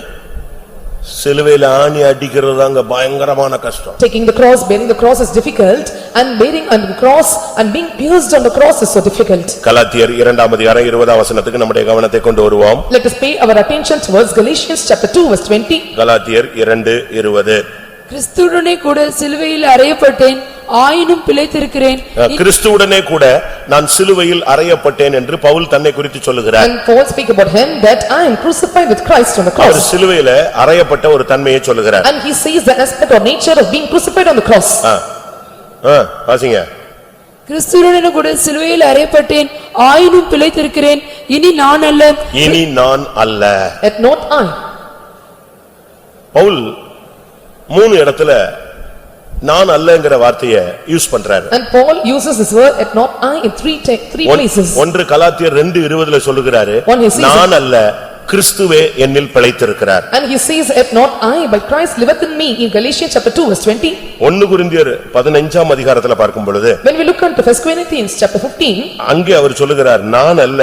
சிலுவையில ஆணி அடிக்கிறது தாங்க பயங்கரமான கஷ்டம். Taking the cross, bearing the cross is difficult, and bearing on the cross and being pierced on the cross is so difficult. கலாத்தியர் 2 அதிகாரம் 20 வசனத்துக்கு நம்முடைய கவனத்தை கொண்டு வருவோம். Let us pay our attention towards Galatians chapter 2 verse 20. கலாத்தியர் 2:20. கிறிஸ்துவுடனே கூட சிலுவையில் அறையப்பட்டேன், ஆயினும் பிழைத்திருக்கிறேன். கிறிஸ்துவுடனே கூட நான் சிலுவையில் அறையப்பட்டேன் என்று பவுல் தன்னை குறித்து சொல்லுகிறார். And Paul speak about him that I am crucified with Christ on the our cross. சிலுவையில அறையப்பட்ட ஒரு தன்மையை சொல்லுகிறார். And he sees the aspect or nature of being crucified on the cross. வாசிங்க. கிறிஸ்துவுடனே கூட சிலுவையில் அறையப்பட்டேன், ஆயினும் பிழைத்திருக்கிறேன். இனி நான் அல்ல, இனி நான் அல்ல. Yet not I. பவுல் 3 இடத்துல நான் அல்லங்கிற வார்த்தையை யூஸ் பண்றாரு. And Paul uses this word at not I in three places. ஒன்று கலாத்தியர் 2:20 சொல்லுகிறாரு, One he says- நான் அல்ல கிறிஸ்துவே என்னில் பிழைத்திருக்கிறார். And he says at not I but Christ liveth in me in Galatians chapter 2 verse 20. 1 கொரிந்தியர் 15 அதிகாரத்துல பார்க்கும் பொழுது When we look into 1 Corinthians chapter 15, அங்கே அவர் சொல்லுகிறார் நான் அல்ல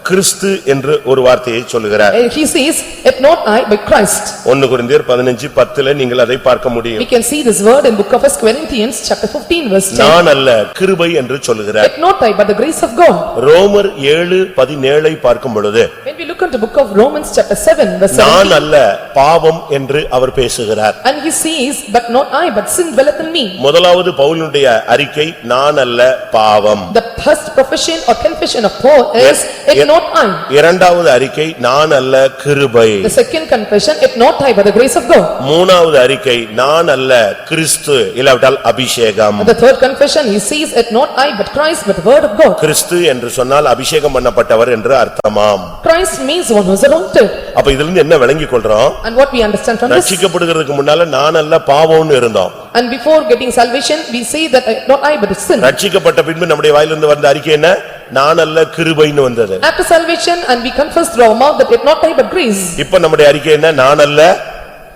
கிறிஸ்து என்று ஒரு வார்த்தையை சொல்லுகிறார். he says at not I but Christ. 1 கொரிந்தியர் 15:10 நீங்கள் அதை பார்க்க முடியும். We can see this word in book of 1 Corinthians chapter 15 verse 10. நான் அல்ல கிருபை என்று சொல்லுகிறார். At not I but the grace of God. ரோமர் 7:17 பார்க்கும் பொழுது When we look into book of Romans chapter 7 verse நான் 17. அல்ல பாவம் என்று அவர் பேசுகிறார். And he says but not I but sin dwelleth in me. முதலாவது பவுலுடைய அறிக்கை நான் அல்ல பாவம். The first profession or confession of Paul is at not I. இரண்டாவது அறிக்கை நான் அல்ல கிருபை. The second confession at not I but the grace of God. மூணாவது அறிக்கை நான் அல்ல கிறிஸ்து இல்லாவிட்டால் அபிஷேகம். And the third confession he says at not I but Christ but the word of God. கிறிஸ்து என்று சொன்னால் அபிஷேகம் பண்ணப்பட்டவர் என்று அர்த்தமாம். Christ means one who is anointed. அப்ப இதுல இருந்து என்ன விளங்கிக் கொள்றோம்? And what we understand from this? ரட்சிக்கப்படுகிறதுக்கு முன்னால நான் அல்ல பாவம்னு இருந்தோம். And before getting salvation we say that not I but sin. ரட்சிக்கப்பட்ட பின்பு நம்முடைய வாயிலிருந்து வந்த அறிக்கை என்ன? நான் அல்ல கிருபைன்னு வந்தது. After salvation and we confess through our mouth that it not I but grace. இப்ப நம்முடைய அறிக்கை என்ன? நான் அல்ல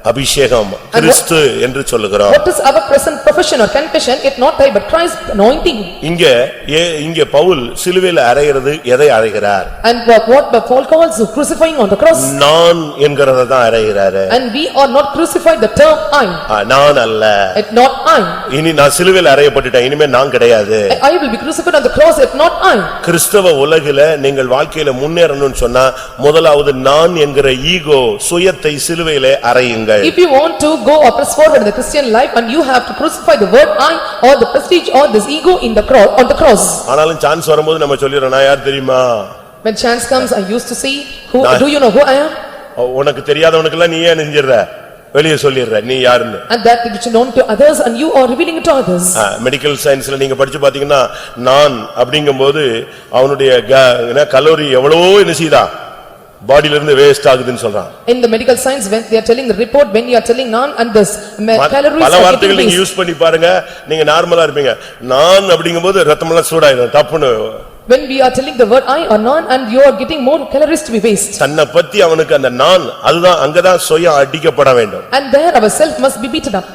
அபிஷேகம் கிறிஸ்து என்று சொல்லுகிறோம். What is our present profession or confession? It not I but Christ anointing. இங்கே பவுல் சிலுவையில் அறைகிறது எதை அறைகிறார்? And what Paul calls crucifying on the cross. நான் என்கிறத தான் அறைகிறாரு. And we are not crucified the term I. நான் அல்ல. It not I. இனி நான் சிலுவையில் அறையப்பட்டுட்டேன், இனிமே நான் கிடையாது. I will be crucified on the cross. It not I. கிறிஸ்தவ உலகில நீங்கள் வாழ்க்கையில முன்னேறணும்னு சொன்னா முதலாவது நான் என்கிற ஈகோ சுயத்தை சிலுவையிலே அறையுங்கள். If you want to go or press forward in the Christian life and you have to crucify the word I or the prestige or this ego in the cross on the cross. ஆனாலும் chance வரும்போது நம்ம சொல்லிரோம் நான் யார் தெரியுமா? When chance comes I used to say who do you know who I am? உனக்கு தெரியாதவனுக்கெல்லாம் நீ ஏன் நெஞ்சிர வெளியே சொல்லிடுற நீ யாருன்னு? And that which is known to others and you are revealing it to others. Medical சயின்ஸ்ல நீங்க படிச்சு பாத்தீங்கன்னா நான் அப்படிங்கும்போது அவனுடைய கலோரி எவ்வளவோ என்ன செய்தா பாடியில இருந்து வேஸ்ட் ஆகுதுன்னு சொல்றான். In the medical science when they are telling the report when you are telling none and this calories பல வார்த்தைகள் நீங்க யூஸ் பண்ணி பாருங்க நீங்க நார்மலா இருப்பீங்க. நான் அப்படிங்கும்போது ரத்தம் எல்லாம் சூடாயிடும் டப்புன்னு. When we are telling the word I or none and you are getting more calories to be waste. தன்னை பத்தி அவனுக்கு அந்த நான் அதுதான் அங்கதான் சுயம் அடிக்கப்பட வேண்டும். And there our self must be beaten up.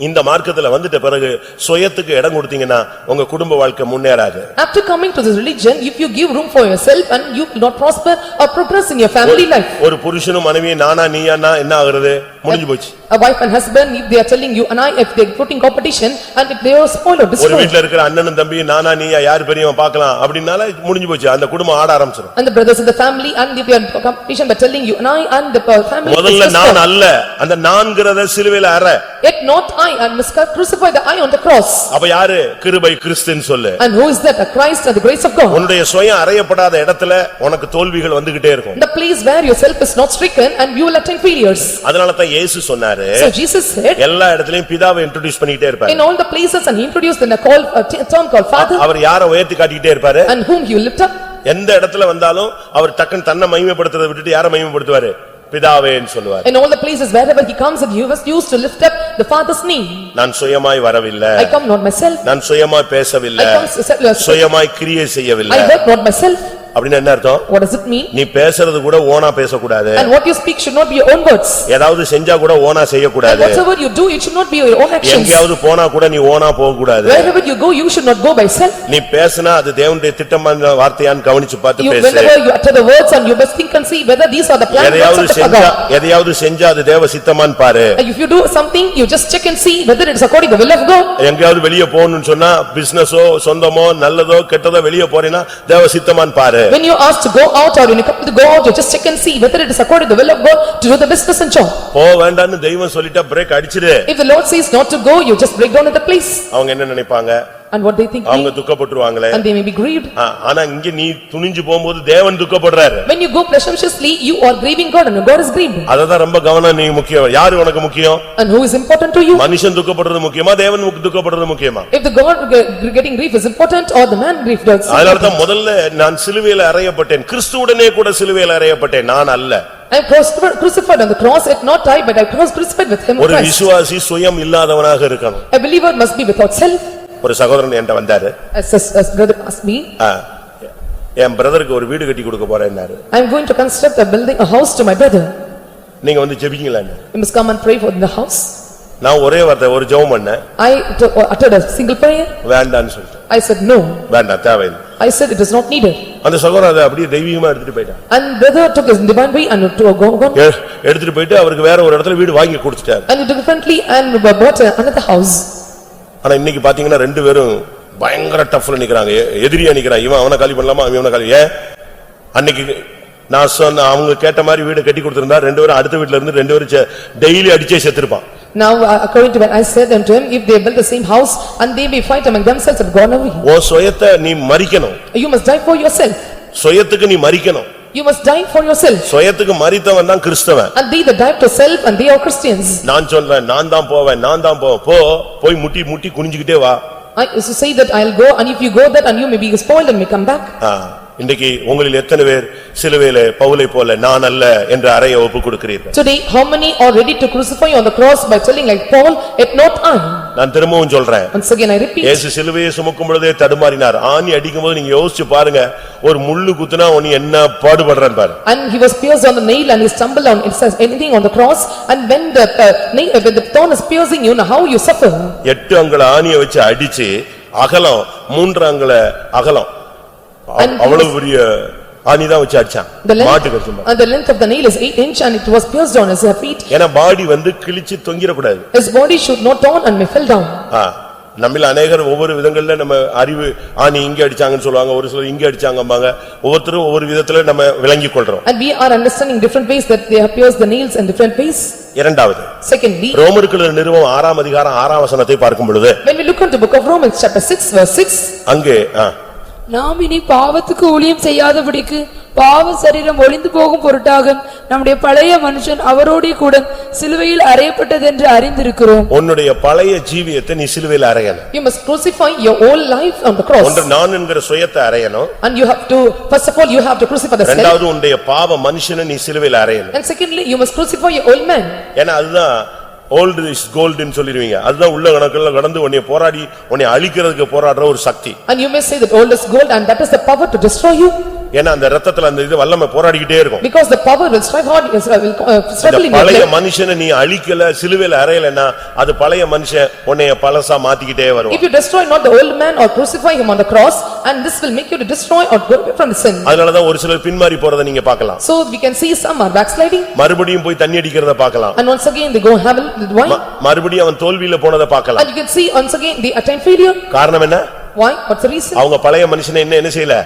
இந்த மார்க்கத்துல வந்துட்ட பிறகு சுயத்துக்கு இடம் கொடுத்தீங்கன்னா உங்க குடும்ப வாழ்க்கை முன்னேறாது. After coming to this religion, if you give room for yourself and you will not prosper or progress in your family life. ஒரு புருஷனும் மனைவியும் நானா நீயானா என்ன ஆகுறது? முடிஞ்சு போச்சு. A wife and husband, if they are telling you and I, if they are putting competition and if they are spoiled or ஒரு destroyed. வீட்ல இருக்கிற அண்ணனும் தம்பியும் நானா நீயா யார் பெரியவன் பார்க்கலாம் அப்படினால முடிஞ்சு போச்சு. அந்த குடும்பம் ஆட ஆரம்பிச்சிரும். And the brothers in the family and if they are competition by telling you and I and the family. முதல்ல நான் அல்ல அந்த நான்கிறத சிலுவையில அறை. Yet not I and must crucify the I on the cross. அப்ப யாரு கிருபை கிறிஸ்துன்னு சொல்லு. And who is that? A Christ and the grace of God. உன்னுடைய சுயம் அறையப்படாத இடத்துல உனக்கு தோல்விகள் வந்துகிட்டே இருக்கும். The place where yourself is not stricken and you will attain failures. அதனால தான் இயேசு சொன்னாரு So Jesus said எல்லா இடத்துலயும் பிதாவை இன்ட்ரோ듀ce பண்ணிட்டே இருப்பாரு. in all the places and he introduced in a term called Father. அவர் யாரை உயர்த்தி காட்டிட்டே இருப்பாரு? And whom he will lift up. எந்த இடத்துல வந்தாலும் அவர் டக்குன்னு தன்னை மகிமைப்படுத்துறதை விட்டுட்டு யாரை மகிமைப்படுத்துவாரு? பிதாவேன்னு சொல்லுவார். In all the places wherever he comes and he was used to lift up the Father's name. நான் சுயமாய் வரவில்லை. I come not myself. நான் சுயமாய் பேசவில்லை. I come சுயமாய் கிரியை செய்யவில்லை. I work not myself. அப்படின்னா என்ன அர்த்தம்? What does it mean? நீ பேசுறது கூட ஓனா பேசக்கூடாது. And what you speak should not be your own words. ஏதாவது செஞ்சா கூட ஓனா And செய்யக்கூடாது. whatever you do, it should not be your own actions. எங்கயாவது போனா கூட நீ ஓனா போக கூடாது. Wherever you go, you should not go by self. நீ பேசினா அது தேவனுடைய திட்டமான வார்த்தையான்னு கவனிச்சு பார்த்து பேசு. Whenever you utter the words and you must think and see whether these are the plans of God. எதையாவது செஞ்சா அது தேவ சித்தமான்னு பாரு. If you do something, you just check and see whether it is according to the will of God. எங்கயாவது வெளிய போகணும்னு சொன்னா பிசினஸோ சொந்தமோ நல்லதோ கெட்டதோ வெளிய போறேனா தேவ சித்தமான்னு பாரு. When you ask to go out or when you come to go out, you just check and see whether it is according to the will of God to do the business and job. போ வேண்டாம்னு தெய்வம் சொல்லிட்டா break அடிச்சிடு. If the Lord says not to go, you just break down at the place. அவங்க என்ன நினைப்பாங்க? And what they think, அவங்க துக்கப்பட்டுருவாங்களே. and they may be grieved. ஆனா இங்க நீ துணிஞ்சு போகும்போது தேவன் துக்கப்படுறாரு. When you go presumptuously, you are grieving God and God is grieved. அததான் ரொம்ப கவனம் நீ முக்கியம். யாரு உனக்கு முக்கியம்? And who is important to you? மனுஷன் துக்கப்படுறது முக்கியமா தேவன் துக்கப்படுறது முக்கியமா? If the God getting grief is important or the man grief does. அதனால தான் முதல்ல நான் சிலுவையில் அறையப்பட்டேன். கிறிஸ்துவுடனே கூட சிலுவையில் அறையப்பட்டேன். நான் அல்ல. I am crucified on the cross, yet not I, but I was crucified with him. ஒரு விசுவாசி சுயம் இல்லாதவனாக இருக்கணும். A believer must be without self. ஒரு சகோதரன் என்கிட்ட வந்தாரு. As brother asked me, என் பிரதருக்கு ஒரு வீடு கட்டி கொடுக்க போறேன்னாரு. I am going to construct a house to my brother. நீங்க வந்து ஜெபிக்கீங்களான்னு. You must come and pray for the house. நான் ஒரே வார்த்தை ஒரு ஜெபம் பண்ணேன். I uttered a single prayer. வேண்டாம்னு சொல்லிட்டேன். I said no. வேண்டாம் தேவையில்லை. I said it is not needed. அந்த சகோதரன் அதை அப்படியே தெய்வீகமா எடுத்துட்டு போயிட்டான். And brother took his divine way and to go. எடுத்துட்டு போயிட்டு அவருக்கு வேற ஒரு இடத்துல வீடு வாங்கி கொடுத்துட்டாரு. And differently and bought another house. ஆனா இன்னைக்கு பாத்தீங்கன்னா ரெண்டு பேரும் பயங்கர டஃப்ல நிக்கறாங்க. எதிரியா நிக்கறான். இவன் அவனை காலி பண்ணலாமா அவனை காலி. அன்னைக்கு நான் சொன்ன அவங்க கேட்ட மாதிரி வீடு கட்டி கொடுத்திருந்தா ரெண்டு பேரும் அடுத்த வீட்ல இருந்து ரெண்டு பேரும் டெய்லி அடிச்சே செத்துருப்பான். Now according to what I said unto him, if they build the same house and they may fight among themselves and gone away. ஓ சுயத்தை நீ மரிக்கணும். You must die for yourself. சுயத்துக்கு நீ மரிக்கணும். You must die for yourself. சுயத்துக்கு மரித்தவன் தான் கிறிஸ்தவன். And they that die to self and they are Christians. நான் சொல்றேன் நான் தான் போவேன். போய் முட்டி குனிஞ்சிக்கிட்டே வா. I used to say that I'll go and if you go that and you may be spoiled and may come back. இன்றைக்கு உங்களில் எத்தனை பேர் சிலுவையிலே பவுலை போல நான் அல்ல என்ற அறையை ஒப்பு கொடுக்கிறீர்கள்? Today how many are ready to crucify on the cross by telling like Paul, yet not I. நான் திரும்பவும் சொல்றேன். Once again I repeat. இயேசு சிலுவையை சுமக்கும் பொழுதே தடுமாறினார். ஆணி அடிக்கும்போது நீங்க யோசிச்சு பாருங்க. ஒரு முள்ளு குத்துனா நீ என்ன பாடுபடுறன்னு பாரு. And he was pierced on the nail and he stumbled on it says anything on the cross and when the thorn is piercing you know how you suffer. 8 அங்குல ஆணியை வச்சு அடிச்சு அகலம் 3 அங்குல அகலம் அவ்வளவு பெரிய ஆணிதான் வச்சு அடிச்சான். மாட்டு கடிச்சு. And the length of the nail is 8 inch and it was pierced on his feet. ஏனா பாடி கிழிச்சு தொங்கிர கூடாது. His body should not torn and may fell down. நம்மில் அநேகர் ஒவ்வொரு விதங்கள்ல நம்ம அறிவு ஆணி இங்க அடிச்சாங்கன்னு சொல்லுவாங்க. ஒரு சிலர் இங்க அடிச்சாங்கம்பாங்க. ஒவ்வொருத்தரும் ஒவ்வொரு விதத்துல நம்ம விளங்கிக் கொள்றோம். And we are understanding different ways that they have pierced the nails in different ways. இரண்டாவது. Secondly, ரோமர்களுக்கு நிருபம் 6ஆம் அதிகாரம் 6ஆம் வசனத்தை பார்க்கும் பொழுது when we look into the book of Romans chapter 6 verse 6, அங்கே நாம் இனி பாவத்துக்கு ஊழியம் செய்யாதபடிக்கு பாவ சரீரம் ஒளிந்து போகும் பொருட்டாக நம்முடைய பழைய மனுஷன் அவரோடே கூட சிலுவையில் அறையப்பட்டதென்று அறிந்திருக்கிறோம். உன்னுடைய பழைய ஜீவியத்தை நீ சிலுவையில் அறையணும். you must crucify your old life on the cross. ஒன்று நான் என்கிற சுயத்தை அறையணும். And you have to first of all you have to crucify the self. இரண்டாவது உன்னுடைய பாவ மனுஷனை நீ சிலுவையில் அறையணும். And secondly you must crucify your old man. ஏன்னா அதுதான் old is gold ன்னு சொல்லிடுவீங்க. அதுதான் உள்ள கணக்குல கடந்து உன்னை போராடி உன்னை அழிக்கிறதுக்கு போராடுற ஒரு சக்தி. And you may say that old is gold and that is the power to destroy you. ஏன்னா அந்த ரத்தத்துல அந்த இது வல்லமை போராடிக்கிட்டே இருக்கும். Because the power will strive hard will struggle in your பழைய life. மனுஷனை நீ அழிக்கல சிலுவையில் அறையலன்னா அது பழைய மனுஷன் உன்னை பழசா மாத்திக்கிட்டே வருவான். If you destroy not the old man or crucify him on the cross and this will make you to destroy or go away from the sin. அதனால தான் ஒரு சிலர் பின்மாறி போறதை நீங்க பார்க்கலாம். So we can see some are backsliding. மறுபடியும் போய் தண்ணி அடிக்கிறத பார்க்கலாம். And once again they go have the wine. மறுபடியும் அவன் தோல்வியில போனதை பார்க்கலாம். And you can see once again they attain failure. காரணம் என்ன? Why? What's the reason? அவங்க பழைய மனுஷனை என்ன செய்யல?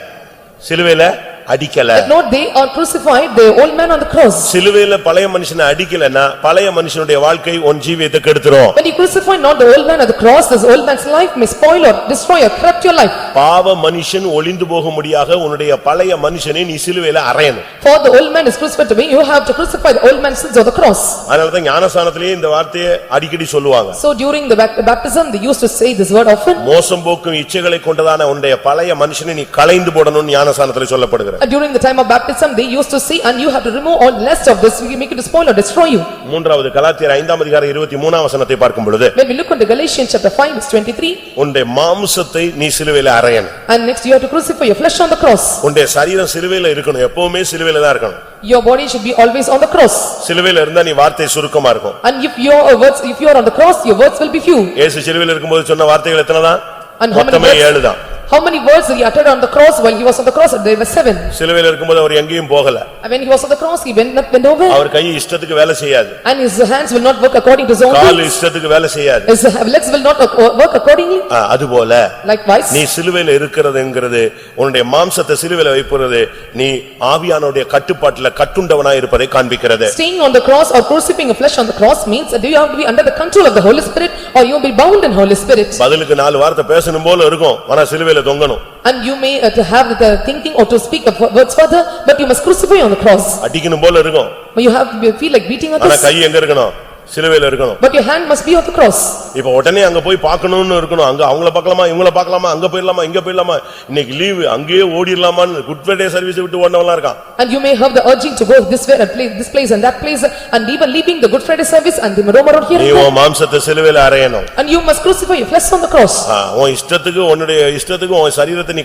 சிலுவையில அடிக்கல. Not they are crucified the old man on the cross. சிலுவையில பழைய மனுஷனை அடிக்கலனா பழைய மனுஷனுடைய வாழ்க்கை உன் ஜீவியத்தை கெடுத்துரும். When you crucify not the old man on the cross this old man's life may spoil or destroy or corrupt your life. பாவ மனுஷன் ஒளிந்து போகும்படியாக உன்னுடைய பழைய மனுஷனை நீ சிலுவையில அறையணும். For the old man is crucified to me you have to crucify the old man's sins on the cross. அதனால தான் ஞானஸ்நானத்திலே இந்த வார்த்தையை அடிக்கடி சொல்லுவாங்க. So during the baptism they used to say this word often. மோசம் போக்கும் இச்சைகளை கொண்டதான உன்னுடைய பழைய மனுஷனை நீ களைந்து போடணும்னு ஞானஸ்நானத்திலே சொல்லப்படுகிறது. During the time of baptism, they used to say, and you have to remove all lust of this, you make it to spoil or destroy you. மூன்றாவது கலாத்தியர் 5ஆம் அதிகாரம் 23ஆம் வசனத்தை பார்க்கும் பொழுது When we look into Galatians chapter 5 verse 23, உன்னுடைய மாம்சத்தை நீ சிலுவையில அறையணும். and next you have to crucify your flesh on the cross. உன்னுடைய சரீரம் சிலுவையில இருக்கணும், எப்பவுமே சிலுவையில தான் இருக்கணும். Your body should be always on the cross. சிலுவையில இருந்தா நீ வார்த்தை சுருக்கமா இருக்கும். And if your words, if you are on the cross, your words will be few. இயேசு சிலுவையில இருக்கும்போது சொன்ன வார்த்தைகள் எத்தனைதான்? And how many மொத்தமே words? 7 தான். How many words he uttered on the cross while he was on the cross? There were 7. சிலுவையில இருக்கும்போது அவர் எங்கேயும் போகல. And when he was on the cross, he went nowhere. அவர் கை இஷ்டத்துக்கு வேலை செய்யாது. And his hands will not work according to his own call will. இஷ்டத்துக்கு வேலை செய்யாது. His legs will not work accordingly. அதுபோல Likewise, நீ சிலுவையில இருக்கிறதுங்கிறது உன்னுடைய மாம்சத்தை சிலுவையில வைப்பது நீ ஆவியானவருடைய கட்டுப்பாட்டுல கட்டுண்டவனாய் இருப்பதை காண்பிக்கிறது. staying on the cross or crucifying a flesh on the cross means that you have to be under the control of the Holy Spirit or you will be bound in Holy Spirit. பதிலுக்கு 4 வார்த்தை பேசணும் போல இருக்கும், ஆனா சிலுவையில தொங்கணும். And you may to have the thinking or to speak of words further, but you must crucify on the cross. அடிக்கணும் போல இருக்கும், But you have to feel like beating ஆனா others, கை எங்க இருக்கணும்? சிலுவையில இருக்கணும். but your hand must be on the cross. இப்ப உடனே அங்க போய் பார்க்கணும்னு இருக்கணும், அங்க அவங்கள பார்க்கலாமா இவங்கள பார்க்கலாமா அங்க போயிடலாமா இங்க போயிடலாமா, இன்னைக்கு லீவு அங்கேயே ஓடிடலாமான்னு குட் ஃப்ரைடே சர்வீஸ் விட்டு ஓடனவலாம் இருக்கான். And you may have the urging to go this way and this place and that place and even leaving the Good Friday service and the roam around here நீ and there. உன் மாம்சத்தை சிலுவையில அறையணும். And you must crucify your flesh on the cross. உன் இஷ்டத்துக்கு உன்னுடைய இஷ்டத்துக்கு உன் சரீரத்தை நீ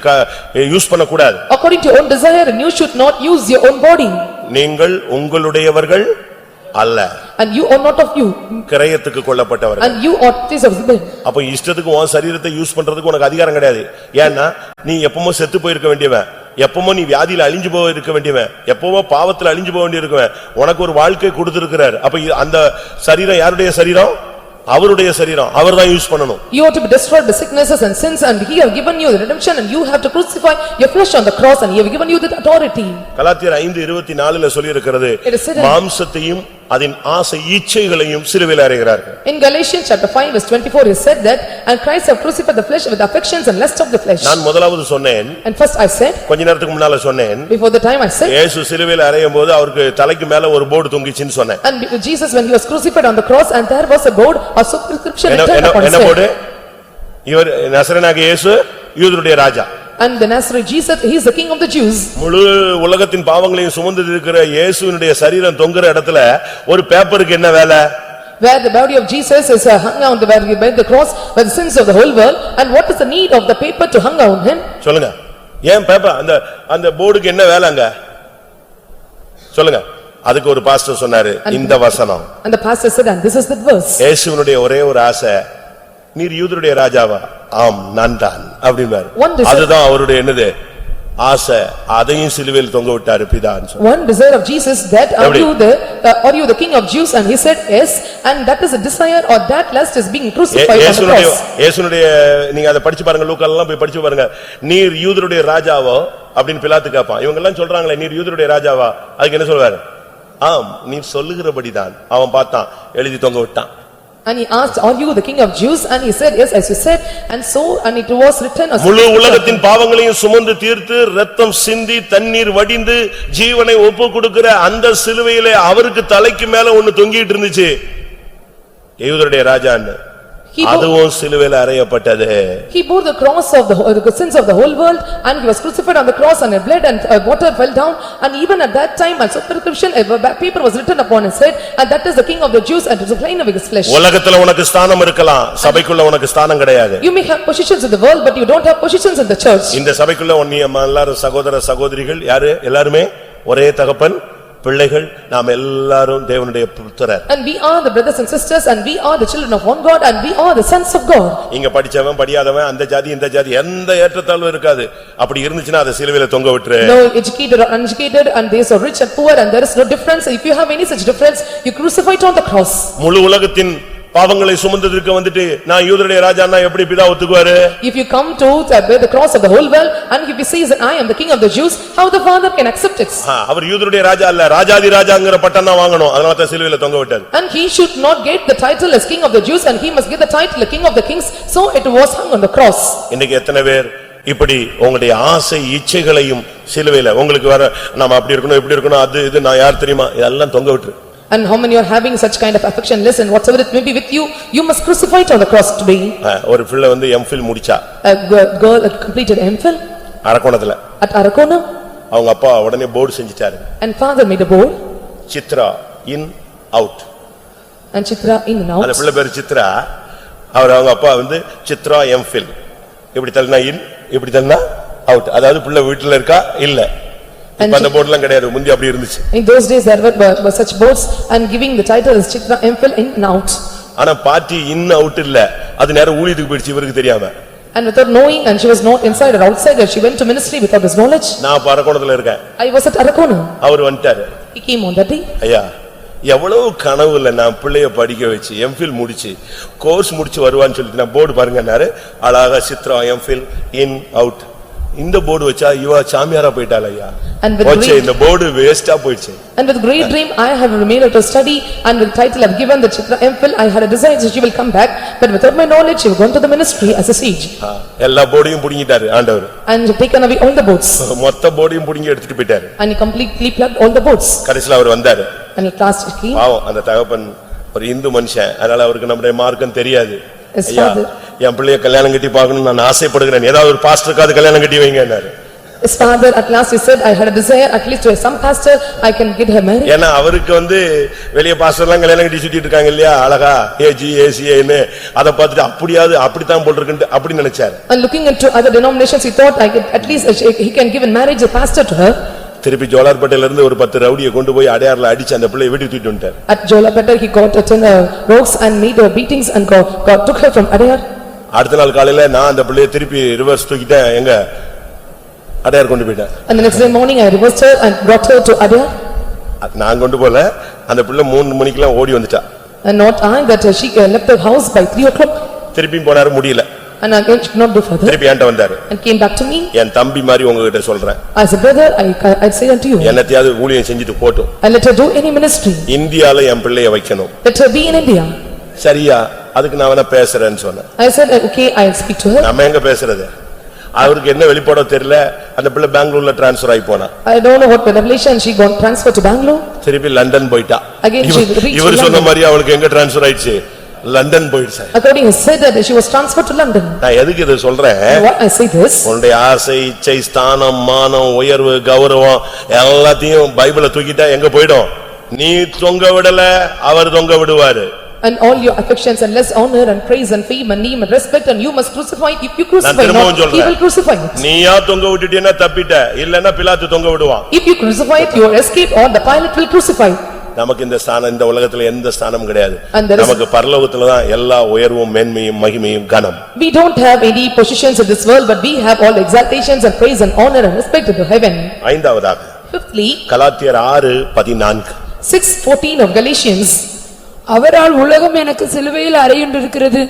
யூஸ் பண்ண கூடாது. According to your own desire, and you should not use your own body. நீங்கள் உங்களுடையவர்கள் அல்ல, And you are not of you, கிரயத்துக்கு கொள்ளப்பட்டவர்கள். and you are thieves of sin. அப்ப இஷ்டத்துக்கு உன் சரீரத்தை யூஸ் பண்றதுக்கு உனக்கு அதிகாரம் கிடையாது. ஏன்னா நீ எப்பவும் செத்து போயிருக்க வேண்டியவன், எப்பவும் நீ வியாதியில அழிஞ்சு போக இருக்க வேண்டியவன், எப்பவும் பாவத்துல அழிஞ்சு போக வேண்டியிருக்கவன். உனக்கு ஒரு வாழ்க்கை கொடுத்திருக்கிறார். அப்ப அந்த சரீரம் யாருடைய சரீரம்? அவருடைய சரீரம், அவர்தான் யூஸ் பண்ணணும். You are to be destroyed by sicknesses and sins, and he have given you the redemption, and you have to crucify your flesh on the cross, and he have given you the authority. கலாத்தியர் 5:24 சொல்லி இருக்கிறது, It is said in- மாம்சத்தையும் அதன் ஆசை இச்சைகளையும் சிலுவையில் அறைகிறார்கள். In Galatians chapter 5 verse 24 is said that, and Christ have crucified the flesh with the affections and lust of the flesh. நான் முதலாவது சொன்னேன், And first I said, கொஞ்ச நேரத்துக்கு முன்னால சொன்னேன், before the time I said, இயேசு சிலுவையில் அறையும்போது அவருக்கு தலைக்கு மேல ஒரு போர்டு தொங்கிச்சுன்னு சொன்னேன். and Jesus when he was crucified on the cross, and there was a board or superscription written upon his என்ன head. போர்டு? இவர் நசரேயனாகிய இயேசு யூதருடைய ராஜா. And the Nazarene Jesus, he is the king of the Jews. முழு உலகத்தின் பாவங்களையும் சுமந்து இருக்கிற இயேசுவினுடைய சரீரம் தொங்குற இடத்துல ஒரு பேப்பருக்கு என்ன வேலை? Where the body of Jesus is hung on by the cross by the sins of the whole world, and what is the need of the paper to hang on him? சொல்லுங்க, ஏன் பேப்பர் அந்த போர்டுக்கு என்ன வேலை அங்க? சொல்லுங்க. அதுக்கு ஒரு பாஸ்டர் சொன்னாரு, இந்த வசனம். And the pastor said, and this is the verse. இயேசுவினுடைய ஒரே ஒரு ஆசை, நீர் யூதருடைய ராஜாவா? ஆம், நான் தான் அப்படினாரு. அதுதான் அவருடைய என்னது ஆசை, அதையும் சிலுவையில் தொங்க விட்டாரு பிதான்னு சொன்னார். One desire of Jesus that are you the king of Jews, and he said yes, and that is a desire or that lust is being crucified on the cross. இயேசுனுடைய நீங்க அதை படிச்சு பாருங்க, லூக்காலெல்லாம் போய் படிச்சு பாருங்க. நீர் யூதருடைய ராஜாவோ அப்படின்னு பிலாத்து கேட்பான். இவங்க எல்லாம் சொல்றாங்களே நீர் யூதருடைய ராஜாவா, அதுக்கு என்ன சொல்வாரு? ஆம், நீர் சொல்லுகிறபடிதான். அவன் பார்த்தான், எழுதி தொங்க விட்டான். And he asked, are you the king of Jews? And he said, yes, as you said, and so, and it was written. முழு உலகத்தின் பாவங்களையும் சுமந்து தீர்த்து ரத்தம் சிந்தி தண்ணீர் வடிந்து ஜீவனை ஒப்பு கொடுக்கிற அந்த சிலுவையிலே அவருக்கு தலைக்கு மேல ஒன்னு தொங்கிட்டு இருந்துச்சு, யூதருடைய ராஜான்னு. அதுவும் சிலுவையில் அறையப்பட்டது. He bore the cross of the sins of the whole world, and he was crucified on the cross, and blood and water fell down, and even at that time a superscription, a paper was written upon his head, and that is the king of the Jews, and it was plain of his flesh. உலகத்துல உனக்கு ஸ்தானம் இருக்கலாம், சபைக்குள்ள உனக்கு ஸ்தானம் கிடையாது. You may have positions in the world, but you don't have positions in the church. இந்த சபைக்குள்ள நீ எல்லாரும் சகோதர சகோதரிகள், யாரு? எல்லாருமே ஒரே தகப்பன் பிள்ளைகள், நாம் எல்லாரும் தேவனுடைய புத்திரர். And we are the brothers and sisters, and we are the children of one God, and we are the sons of God. இங்க படிச்சவன் படியாதவன், அந்த ஜாதி இந்த ஜாதி எந்த ஏற்றத்தாழ்வும் இருக்காது. அப்படி இருந்துச்சுன்னா அதை சிலுவையில தொங்க விட்டுரு. No educated or uneducated, and there is a rich and poor, and there is no difference. If you have any such difference, you crucify it on the cross. முழு உலகத்தின் பாவங்களை சுமந்ததற்கு வந்துட்டு நான் யூதருடைய ராஜான்னா எப்படி பிதா ஒத்துக்குவாரு? If you come to bear the cross of the whole world, and if he says that I am the king of the Jews, how the father can accept it? அவர் யூதருடைய ராஜா அல்ல, ராஜாதி ராஜாங்கற பட்டம் தான் வாங்கணும். அதனால தான் சிலுவையில தொங்க விட்டாரு. And he should not get the title as king of the Jews, and he must get the title king of the kings, so it was hung on the cross. இன்னைக்கு எத்தனை பேர் இப்படி உங்களுடைய ஆசை இச்சைகளையும் சிலுவையில உங்களுக்கு வர நாம அப்படி இருக்கணும் இப்படி இருக்கணும் அது இது நான் யார் தெரியுமா இதெல்லாம் தொங்க விட்டுரு. And how many are having such kind of affection, listen, whatsoever it may be with you, you must crucify it on the cross today. ஒரு பிள்ளை வந்து எம்ஃபில் முடிச்சா, A girl completed MPhil அரக்கோணத்துல. at Arakona. அவங்க அப்பா உடனே board செஞ்சிட்டாரு. And father made a board. Chitra in out. And Chitra in and out. அந்த பிள்ளை பேரு சித்ரா. அவங்க அப்பா வந்து சித்ரா எம்ஃபில். இப்படி தள்ளனா இன், இப்படி தள்ளனா அவுட். அதாவது பிள்ளை வீட்டுல இருக்கா இல்ல. இப்ப அந்த போர்டுலாம் கிடையாது, முந்தி அப்படி இருந்துச்சு. In those days there were such boards and giving the title as Chitra Emphil in and out. ஆனா பாட்டி இன் அவுட் இல்ல, அது நேரா ஊழியத்துக்கு போயிடுச்சு இவருக்கு தெரியாம. And without knowing, and she was not inside or outside, she went to ministry without his knowledge. நான் பரக்கோணத்துல இருக்கேன். I was at Arakona. அவர் வந்துட்டாரு. He came on that day. ஐயா எவ்வளவு கனவுல நான் பிள்ளைய படிக்க வச்சு எம்ஃபில் முடிச்சு கோர்ஸ் முடிச்சு வருவான்னு சொல்லிட்டு நான் போர்டு பாருங்கன்னாரு. அழகா சித்ரா எம்ஃபில் இன் அவுட். இந்த போர்டு வச்சா இவ சாமியாரா போயிட்டாள் ஐயா. இந்த போர்டு வேஸ்டா போயிடுச்சு. And with great dream I have remained to study, and with title I have given the Chitra Emphil. I had a desire that she will come back, but without my knowledge she will go into the ministry as a sage. எல்லா போர்டையும் புடிங்கிட்டாரு ஆண்டவர். And taken away all the boards. மொத்த போர்டையும் புடிங்கி எடுத்துட்டு போயிட்டாரு. And he completely plugged all the boards. கடைசில அவர் வந்தாரு. And at last he came. பாவம் அந்த தகப்பன் ஒரு இந்து மனுஷன், அதனால அவருக்கு நம்முடைய மார்க்கம் தெரியாது. His ஐயா father. என் பிள்ளைய கல்யாணம் கட்டி பார்க்கணும்னு நான் ஆசைப்படுகிறேன், ஏதாவது ஒரு பாஸ்டருக்காவது கல்யாணம் கட்டி வைங்கன்னாரு. His father at last he said, I had a desire at least to some pastor I can get her married. ஏன்னா அவருக்கு வந்து வெளிய பாஸ்டர்லாம் கல்யாணம் கட்டி சுத்திட்டு இருக்காங்க இல்லையா, அழகா ஏஜி ஏசிஏன்னு அத பார்த்துட்டு அப்படியாவது அப்படித்தான் போட்டுருக்குன்னு அப்படி நினைச்சாரு. And looking into other denominations he thought I could at least he can give in marriage a pastor to her. திருப்பி ஜோலார்பேட்டையில இருந்து ஒரு 10 ரவுடியை கொண்டு போய் அடையார்ல அடிச்சு அந்த பிள்ளையை வீட்டுக்கு தூக்கிட்டு வந்துட்டார். At Jolapeta he got 10 ropes and made her beatings and took her from Adayar. அடுத்த நாள் காலையில நான் அந்த பிள்ளையை திருப்பி ரிவர்ஸ் தூக்கிட்டேன், எங்க அடையார் கொண்டு போயிட்டேன். And the next day morning I reversed her and brought her to Adayar. நான் கொண்டு போல, அந்த பிள்ளை 3 மணிக்கெல்லாம் ஓடி வந்துட்டா. And not I that she left the house by 3 o'clock. திருப்பி போனாரு, முடியல. And again she could not do further. திருப்பி என்கிட்ட வந்தாரு. And came back to me. என் தம்பி மாதிரி உங்ககிட்ட சொல்றேன். As a brother I say unto you. என்னத்தையாவது ஊழியம் செஞ்சுட்டு போட்டும். And let her do any ministry. இந்தியால என் பிள்ளையை வைக்கணும். Let her be in India. சரியா, அதுக்கு நான் வேணா பேசுறேன்னு சொன்னேன். I said okay I'll speak to her. நம்ம எங்க பேசுறது, அவருக்கு என்ன வெளிப்பாடோ தெரியல. அந்த பிள்ளை பெங்களூர்ல டிரான்ஸ்ஃபர் ஆகி போனா. I don't know what revelation she got transferred to Bangalore. திருப்பி லண்டன் போயிட்டா. Again she reached இவர் சொன்ன London. மாதிரி அவளுக்கு எங்க டிரான்ஸ்ஃபர் ஆயிடுச்சு, லண்டன் போயிடுச்சு. According he said that she was transferred to London. நான் எதுக்கு இத சொல்றேன், Why I say this? உன்னுடைய ஆசை இச்சை ஸ்தானம் மானம் உயர்வு கௌரவம் எல்லாத்தையும் பைபிளை தூக்கிட்டா எங்க போய்டும், நீ தொங்க விடல அவர் தொங்க விடுவாரு. And all your affections and less honor and praise and fame and name and respect, and you must crucify it. If you crucify not, he will crucify it. நீயா தொங்க விட்டுட்டீனா தப்பிட்ட, இல்லன்னா பிலாத்து தொங்க விடுவான். If you crucify it, you escape, or the Pilate will crucify. நமக்கு இந்த ஸ்தானம் இந்த உலகத்துல எந்த ஸ்தானமும் கிடையாது. And there is- நமக்கு பரலோகத்துல தான் எல்லா உயர்வும் மேன்மையும் மகிமையும் கனம். We don't have any positions in this world, but we have all exaltations and praise and honor and respect in the heaven. ஐந்தாவதாக Fifthly, கலாத்தியர் 6:14. 6:14 of Galatians. அவரால் உலகம் எனக்கு சிலுவையில் அறையுண்டிருக்கிறது,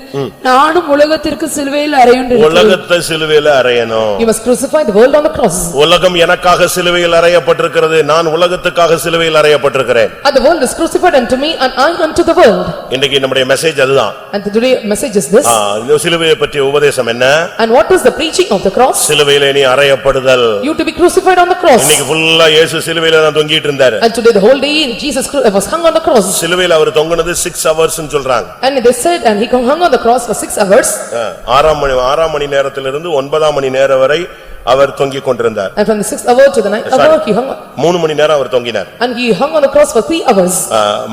நானும் உலகத்திற்கு சிலுவையில் அறையுண்டிருக்கிறேன். உலகத்தை சிலுவையில் அறையணும். You must crucify the world on the cross. உலகம் எனக்காக சிலுவையில் அறையப்பட்டிருக்கிறது, நான் உலகத்துக்காக சிலுவையில் அறையப்பட்டிருக்கிறேன். And the world is crucified unto me and I unto the world. இன்னைக்கு நம்முடைய மெசேஜ் அதுதான். And today message is this. இந்த சிலுவையை பற்றிய உபதேசம் என்ன? And what is the preaching of the cross? சிலுவையிலே நீ அறையப்படுதல். You to be crucified on the cross. இன்னைக்கு ஃபுல்லா இயேசு சிலுவையில தான் தொங்கிட்டு இருந்தாரு. And today the whole day Jesus was hung on the cross. சிலுவையில அவர் தொங்குனது 6 hours ன்னு சொல்றாங்க. And they said and he hung on the cross for 6 hours. 6 மணி நேரத்திலிருந்து 9 மணி நேரம் வரை அவர் தொங்கிக் கொண்டிருந்தார். And from the 6th hour to the 9th hour he hung. 3 மணி நேரம் அவர் தொங்கினார். And he hung on the cross for 3 hours.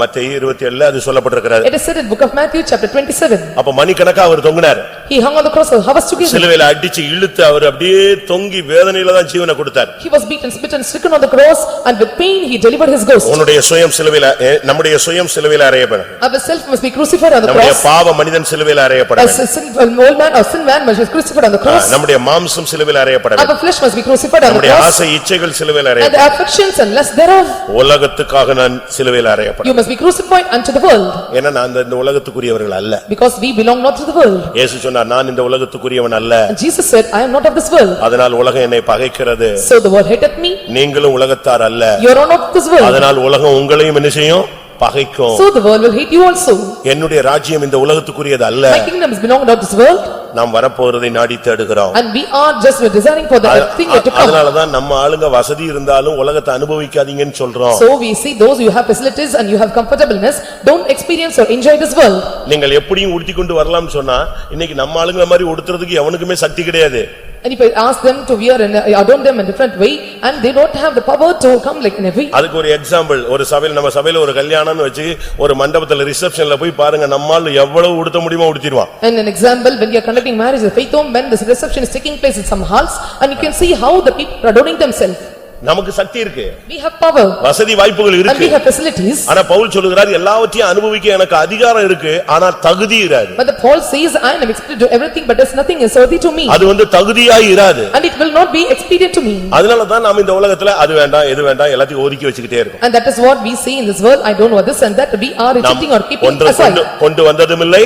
மத்தேயு 27 அது சொல்லப்பட்டிருக்கிறது. It is said in book of Matthew chapter 27. அப்ப மணிக்கணக்கா அவர் தொங்கினார். He hung on the cross for hours together. சிலுவையில அடிச்சு இழுத்து அவர் அப்படியே தொங்கி வேதனையில தான் ஜீவனை கொடுத்தார். He was beaten, smitten, stricken on the cross, and with pain he delivered his ghost. உன்னுடைய சுயம் சிலுவையில நம்முடைய சுயம் சிலுவையில அறையப்படும். Our self must be crucified on the நம்முடைய cross. பாவ மனிதன் சிலுவையில அறையப்பட A வேண்டும். sinful old man or sin man must be crucified on the cross. நம்முடைய மாம்சம் சிலுவையில அறையப்பட Our வேண்டும். flesh must be crucified on the நம்முடைய cross. ஆசை இச்சைகள் சிலுவையில And the அறையப்படும். affections and lust thereof. உலகத்துக்காக நான் சிலுவையில அறையப்பட You must be crucified unto the world. ஏன்னா நான் இந்த உலகத்துக்குரியவர்கள் அல்ல. Because we belong not to the world. இயேசு சொன்னார், நான் இந்த உலகத்துக்குரியவன் அல்ல. And Jesus said, I am not of this world. அதனால் உலகம் என்னை பகைக்கிறது. So the world hateth me. நீங்களும் உலகத்தார் அல்ல. You are not of this world. அதனால் உலகம் உங்களையும் என்ன செய்யும், பகைக்கும். So the world will hate you also. என்னுடைய ராஜ்யம் இந்த உலகத்துக்குரியது அல்ல. My kingdom is belong not to this world. நாம் வரப்போறதை நாடி தேடுகிறோம். And we are just desiring for the thing yet to come. அதனாலதான் நம்ம ஆளுங்க வசதி இருந்தாலும் உலகத்தை அனுபவிக்காதீங்கன்னு சொல்றோம். So we see those who have facilities and you have comfortableness, don't experience or enjoy this world. நீங்கள் எப்படியும் உடுத்திக் கொண்டு வரலாம்னு சொன்னா இன்னைக்கு நம்ம ஆளுங்கள மாதிரி உடுத்துறதுக்கு எவனுக்குமே சக்தி கிடையாது. And if I ask them to wear and adorn them in different way and they don't have the power to come like in a way. அதுக்கு ஒரு எக்ஸாம்பிள், ஒரு சபையில நம்ம சபையில ஒரு கல்யாணம்னு வச்சு ஒரு மண்டபத்துல ரிசப்ஷன்ல போய் பாருங்க, நம்மால எவ்வளவு உடுத்த முடியுமோ உடுத்திடுவான். And an example, when you are conducting marriage at faith home, when this reception is taking place in some halls and you can see how the people are adorning themselves. நமக்கு சக்தி இருக்கு, We have power வசதி வாய்ப்புகள் and இருக்கு. we have facilities. ஆனா பவுல் சொல்லுகிறார் எல்லாவற்றையும் அனுபவிக்க எனக்கு அதிகாரம் இருக்கு, ஆனா தகுதி இராது. But the Paul says, I am expected to do everything but there's nothing is worthy to me. அது தகுதியாய் இராது. And it will not be expedient to me. அதனால தான் நாம இந்த உலகத்துல அது வேண்டாம் இது வேண்டாம் எல்லாத்தையும் ஒதுக்கி வச்சுக்கிட்டே இருக்கோம். And that is what we see in this world, I don't know this and that, we are rejecting or keeping ஒன்று aside. கொண்டு வந்ததுமில்லை,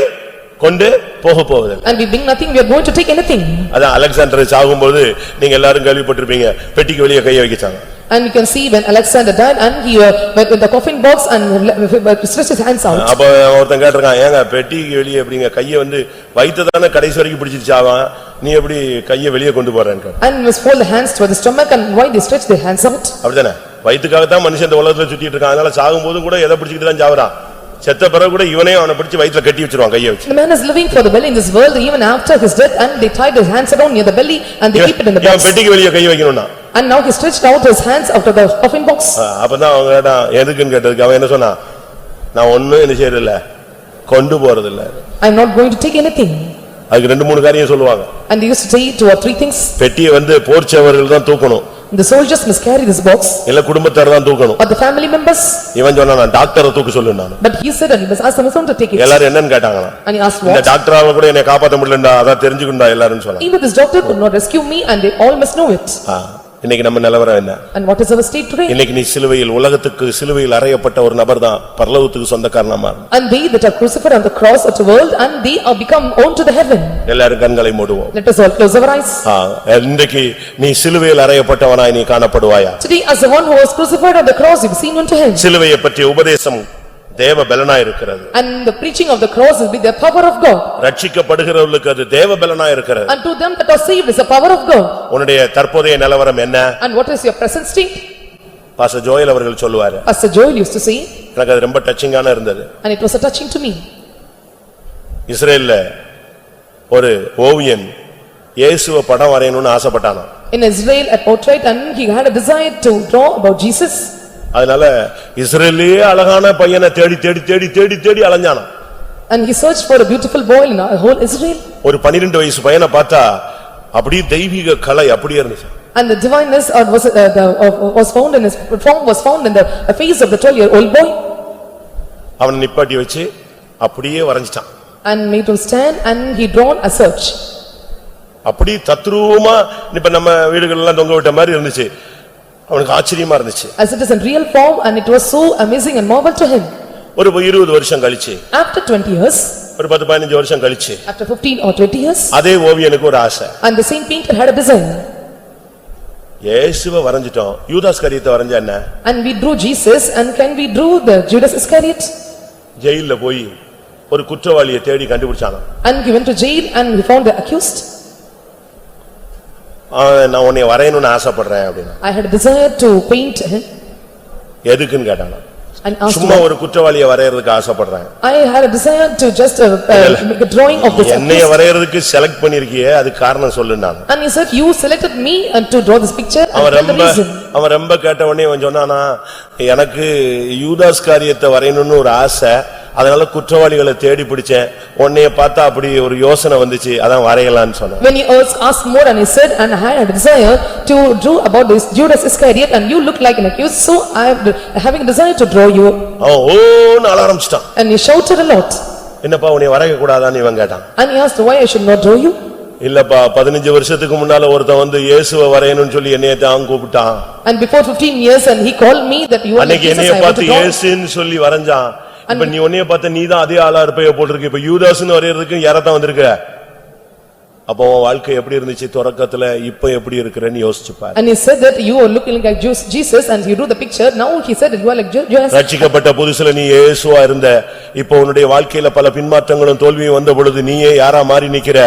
கொண்டு போக போவதில்லை. And we bring nothing, we are going to take anything. அதான் Alexander சாகும்போது நீங்க எல்லாரும் கேள்விப்பட்டிருப்பீங்க, பெட்டிக்கு வெளியே கையை வைச்சாங்க. And you can see when Alexander died and he went in the coffin box and stretched his hands out. அப்ப ஒருத்தன் கேட்டிருக்கான், ஏங்க பெட்டிக்கு வெளியே எப்படிங்க கையை வைத்ததானே கடைசி வரைக்கும் பிடிச்சிருச்சாவான், நீ எப்படி கையை வெளியே கொண்டு போறேன்னு. And must fold the hands toward the stomach and why they stretch their hands out. அப்படிதானே, வயிற்றுக்காகத்தான் மனுஷன் இந்த உலகத்துல சுத்திட்டு இருக்கான், அதனால சாகும் போதும் கூட எதை பிடிச்சிட்டு தான் சாவறான். செத்த பிறகு கூட இவனே அவனை பிடிச்சு வயிற்றுல கட்டி வச்சிருவான் கையை வச்சு. The man is living for the belly in this world even after his death and they tied his hands around near the belly and they keep it in the box. பெட்டிக்கு வெளியே கையை வைக்கணும்னா. And now he stretched out his hands out of the coffin box. அப்பதான் அவங்க கேட்டான் எதுக்குன்னு கேட்டதுக்கு அவன் என்ன சொன்னான், நான் ஒண்ணும் என்ன செய்யறதில்ல, கொண்டு போறதில்ல. I am not going to take anything. அதுக்கு ரெண்டு மூணு காரியம் சொல்லுவாங்க. And they used to say 2 or 3 things. பெட்டியை போர்ச்சவர்கள் தான் தூக்கணும். The soldiers must carry this box. இல்ல குடும்பத்தார் தான் தூக்கணும். Or the family members. இவன் சொன்னா நான் டாக்டரை தூக்க சொல்லுனானு. But he said and he must ask someone to take it. எல்லாரும் என்னன்னு கேட்டாங்களா? And he asked what? இந்த டாக்டரால கூட என்னை காப்பாத்த முடியலடா, அத தெரிஞ்சுக்கண்டா எல்லாரும் சொன்னாங்க. Even this doctor could not rescue me and they all must know it. இன்னைக்கு நம்ம நிலவரம் என்ன? And what is our state today? இன்னைக்கு நீ சிலுவையில் உலகத்துக்கு சிலுவையில் அறையப்பட்ட ஒரு நபர் தான் பரலோகத்துக்கு சொந்தக்காரனா மாறணும். And they that are crucified on the cross of the world and they are become own to the heaven. எல்லாரும் கண்களை மூடுவோம். Let us all close our eyes. இன்னைக்கு நீ சிலுவையில் அறையப்பட்டவனாய் நீ காணப்படுவாயா? Today as the one who was crucified on the cross you be seen unto him. சிலுவையை பற்றிய உபதேசம் தேவ பலனாய் இருக்கிறது. And the preaching of the cross will be the power of God. ரட்சிக்கப்படுகிறவர்களுக்கு அது தேவ பலனாய் இருக்கிறது. And to them that are saved is the power of God. உன்னுடைய தற்போதைய நிலவரம் என்ன? And what is your present state? Pastor Joel அவர்கள் சொல்லுவாரு. Pastor Joel used to say. எனக்கு அது ரொம்ப டச்சிங்கான இருந்தது. And it was a touching to me. இஸ்ரேல்ல ஒரு ஓவியன் இயேசுவை படம் வரையணும்னு ஆசைப்பட்டானாம். In Israel a portrait and he had a desire to draw about Jesus. அதனால இஸ்ரேலிலே அழகான பையனை தேடி தேடி தேடி தேடி தேடி அலைஞ்சானாம். And he searched for a beautiful boy in whole Israel. ஒரு 12 வயசு பையனை பார்த்தா அப்படியே தெய்வீக கலை அப்படியே இருந்துச்சு. And the divineness was found in his form was found in the face of the 12-year-old boy. அவன் நிப்பாட்டி வச்சு அப்படியே வரைஞ்சிட்டான். And made him stand and he drawn a search. அப்படி தத்ரூபமா இப்ப நம்ம வீடுகள் எல்லாம் தொங்க விட்ட மாதிரி இருந்துச்சு. அவனுக்கு ஆச்சரியமா இருந்துச்சு. As it is in real form and it was so amazing and marvel to him. ஒரு 20 வருஷம் கழிச்சு, After 20 years, ஒரு 10-15 வருஷம் கழிச்சு, after 15 or 20 years, அதே ஓவியனுக்கு ஒரு ஆசை. and the same painter had a desire. இயேசுவை வரைஞ்சிட்டோம், யூதாஸ் கரியத்தை வரைஞ்சா என்ன? And we drew Jesus and can we drew the Judas Iscariot? ஜெயில்ல போய் ஒரு குற்றவாளியை தேடி கண்டுபிடிச்சாங்க. And he went to jail and he found the accused. நான் உன்னை வரையணும்னு ஆசைப்படுறேன் அப்படினா. I had a desire to paint him. எதுக்குன்னு கேட்டாங்க. And asked சும்மா ஒரு குற்றவாளியை வரையறதுக்கு ஆசைப்படுறேன். I had a desire to just make a drawing of this. என்னைய வரையறதுக்கு செலக்ட் பண்ணிருக்கியே, அது காரணம் சொல்லுனாங்க. And he said you selected me and to draw this picture and tell the reason. அவன் ரொம்ப கேட்ட உடனே அவன் சொன்னானா, எனக்கு யூதாஸ் காரியத்தை வரையணும்னு ஒரு ஆசை, அதனால குற்றவாளிகளை தேடி பிடிச்சேன், உன்னைய பார்த்தா அப்படி ஒரு யோசனை வந்துச்சு, அதான் வரையலாம்னு சொன்னான். When he asked more and he said and I had a desire to draw about this Judas Iscariot and you look like an accused, so I am having a desire to draw you. ஓன்னு அழ ஆரம்பிச்சிட்டான். And he shouted a lot. என்னப்பா உன்னை வரைய கூடாதான்னு இவன் கேட்டான். And he asked why I should not draw you. இல்லப்பா 15 வருஷத்துக்கு முன்னால ஒருத்தன் இயேசுவை வரையணும்னு சொல்லி என்னைய தான் கூப்பிட்டான். And before 15 years and he called me that you are அன்னைக்கு Jesus, என்னைய I want பார்த்து to draw. இயேசுன்னு சொல்லி வரைஞ்சான். இப்ப நீ உன்னைய பார்த்து நீதான் அதே ஆளா இருப்பைய போட்டுருக்கு, இப்ப யூதாஸ்னு வரையறதுக்கு யாரத்தான் வந்திருக்க? அப்போ உன் வாழ்க்கை எப்படி இருந்துச்சு தொடக்கத்துல, இப்ப எப்படி இருக்குறன்னு யோசிச்சு பாரு. And he said that you are looking like Jesus and he drew the picture, now he said that you are like Jesus. ரட்சிக்கப்பட்ட புதுசுல நீ இயேசுவா இருந்த, இப்போ உன்னுடைய வாழ்க்கையில பல பின்மாற்றங்களும் தோல்வியும் வந்த பொழுது நீயே யாரா மாறி நிக்கிற?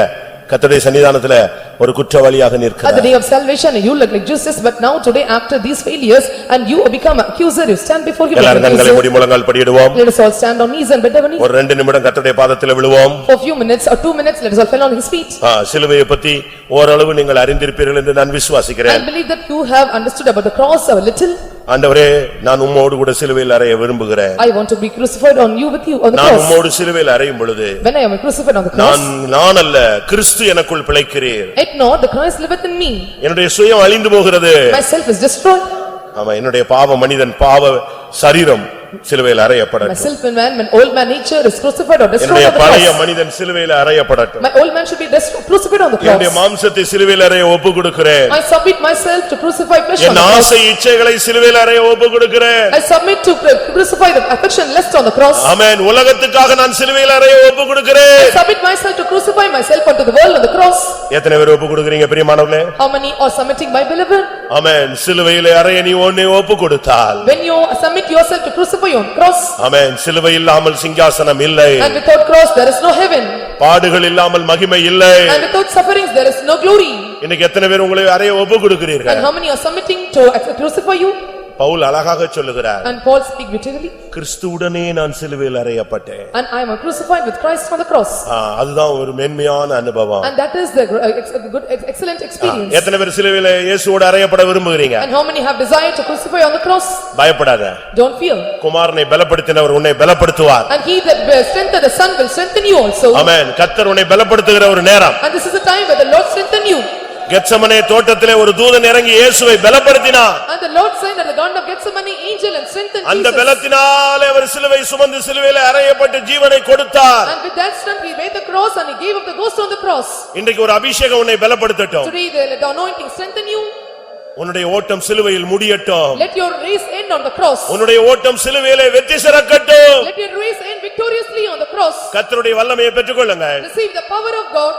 கர்த்தருடைய சன்னிதானத்துல ஒரு குற்றவாளியாக At the நிற்கிறார். day of salvation, you look like justice, but now today after these failures, and you become accuser, you stand before him like எல்லாரும் கண்களை accuser. மூடி முழங்கால் படியிடுவோம். Let us all stand on knees and bend our knees. ஒரு 2 நிமிடம் கர்த்தருடைய பாதத்துல விழுவோம். For a few minutes or 2 minutes, let us all fall on his feet. சிலுவையை பத்தி ஓரளவு நீங்கள் அறிந்திருப்பீர்கள் என்று நான் I விசுவாசிக்கிறேன். believe that you have understood about the cross a little. ஆண்டவரே, நான் உம்மோடு கூட சிலுவையில் அறைய விரும்புகிறேன். I want to be crucified on you with you on the நான் cross. உம்மோடு சிலுவையில் அறையும் பொழுது When I am crucified on the cross, நான் அல்ல, கிறிஸ்து எனக்குள் பிழைக்கிறீர். yet not the Christ liveth in me. என்னுடைய சுயம் அழிந்து போகிறது. Myself is destroyed. ஆமா, என்னுடைய பாவ மனிதன், பாவ சரீரம் சிலுவையில் அறையப்படட்டும். Myself and man, when old man nature is crucified or destroyed என்னுடைய on the பழைய cross. மனிதன் சிலுவையில் அறையப்படட்டும். My old man should be crucified on the என்னுடைய cross. மாம்சத்தை சிலுவையில் அறைய ஒப்பு கொடுக்கிறேன். I submit myself to crucify flesh on N the cross. ஆசை இச்சைகளை சிலுவையில் அறைய ஒப்பு கொடுக்கிறேன். I submit to crucify the affection lust on the cross. ஆமென். உலகத்துக்காக நான் சிலுவையில் அறைய ஒப்பு கொடுக்கிறேன். I submit myself to crucify myself unto the world on the cross. எத்தனை பேர் ஒப்பு கொடுக்கிறீங்க பிரியமானவர்களே? How many are submitting, my beloved? ஆமென். சிலுவையில் அறைய நீ ஒண்ணே ஒப்பு கொடுத்தால், When you submit yourself to crucify on cross, ஆமென், சிலுவை இல்லாமல் சிங்காசனம் இல்லை. and without cross there is no heaven, பாடுகள் இல்லாமல் மகிமை இல்லை. and without sufferings there is no glory. இன்னைக்கு எத்தனை பேர் உங்களை அறைய ஒப்பு கொடுக்கிறீர்கள்? And how many are submitting to crucify you? Pavul அழகாக சொல்லுகிறார், And Paul speak beautifully. கிறிஸ்துவுடனே நான் சிலுவையில் அறையப்பட்டேன். And I am crucified with Christ on the cross. அதுதான் ஒரு மேன்மையான அனுபவம். And that is the good, excellent experience. எத்தனை பேர் சிலுவையில் இயேசுவோடு அறையப்பட விரும்புகிறீங்க? And how many have desired to crucify on the cross? பயப்படாத. Don't fear. குமாரனை பலப்படுத்தினவர் உன்னை பலப்படுத்துவார். And he that strengthened the son will strengthen you also. ஆமென். கர்த்தர் உன்னை பலப்படுத்துகிற ஒரு நேரம். And this is the time where the Lord strengthen you. Gethsemane தோட்டத்திலே ஒரு தூதன் இறங்கி இயேசுவை பலப்படுத்தினார். And the Lord said at the garden of Gethsemane, angel and strengthened Jesus. அந்த பலத்தினாலே அவர் சிலுவை சுமந்து சிலுவையிலே அறையப்பட்டு ஜீவனை கொடுத்தார். And with that strength he made the cross and he gave up the ghost on the cross. இன்றைக்கு ஒரு அபிஷேகம் உன்னை பலப்படுத்தட்டும். Today the anointing strengthen you. உன்னுடைய ஓட்டம் சிலுவையில் முடியட்டும். Let your race end on the cross. உன்னுடைய ஓட்டம் சிலுவையிலே வெற்றி சிறக்கட்டும். Let your race end victoriously on the cross. கர்த்தருடைய வல்லமையை பெற்றுக்கொள்ளுங்க. Receive the power of God.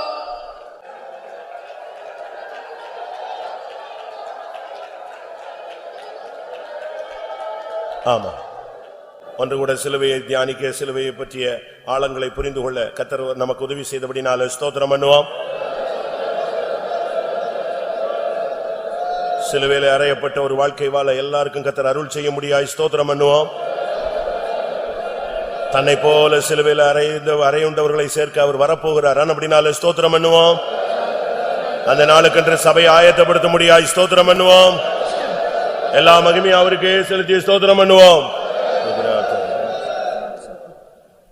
ஆமா. ஒன்று கூட சிலுவையை தியானிக்க, சிலுவையை பற்றிய ஆழங்களை புரிந்து கொள்ள கர்த்தர் நமக்கு உதவி செய்தபடினால ஸ்தோத்திரம் பண்ணுவோம். சிலுவையிலே அறையப்பட்ட ஒரு வாழ்க்கை வாழ எல்லாருக்கும் கர்த்தர் அருள் செய்ய முடியாய் ஸ்தோத்திரம் பண்ணுவோம். தன்னை போல சிலுவையில் அறையுண்டவர்களை சேர்க்க அவர் வரப்போகிறார் அப்படினால ஸ்தோத்திரம் பண்ணுவோம். அந்த நாளுக்கென்று சபையை ஆயத்தப்படுத்த முடியாய் ஸ்தோத்திரம் பண்ணுவோம். எல்லா மகிமையும் அவருக்கே செலுத்தி ஸ்தோத்திரம் பண்ணுவோம்.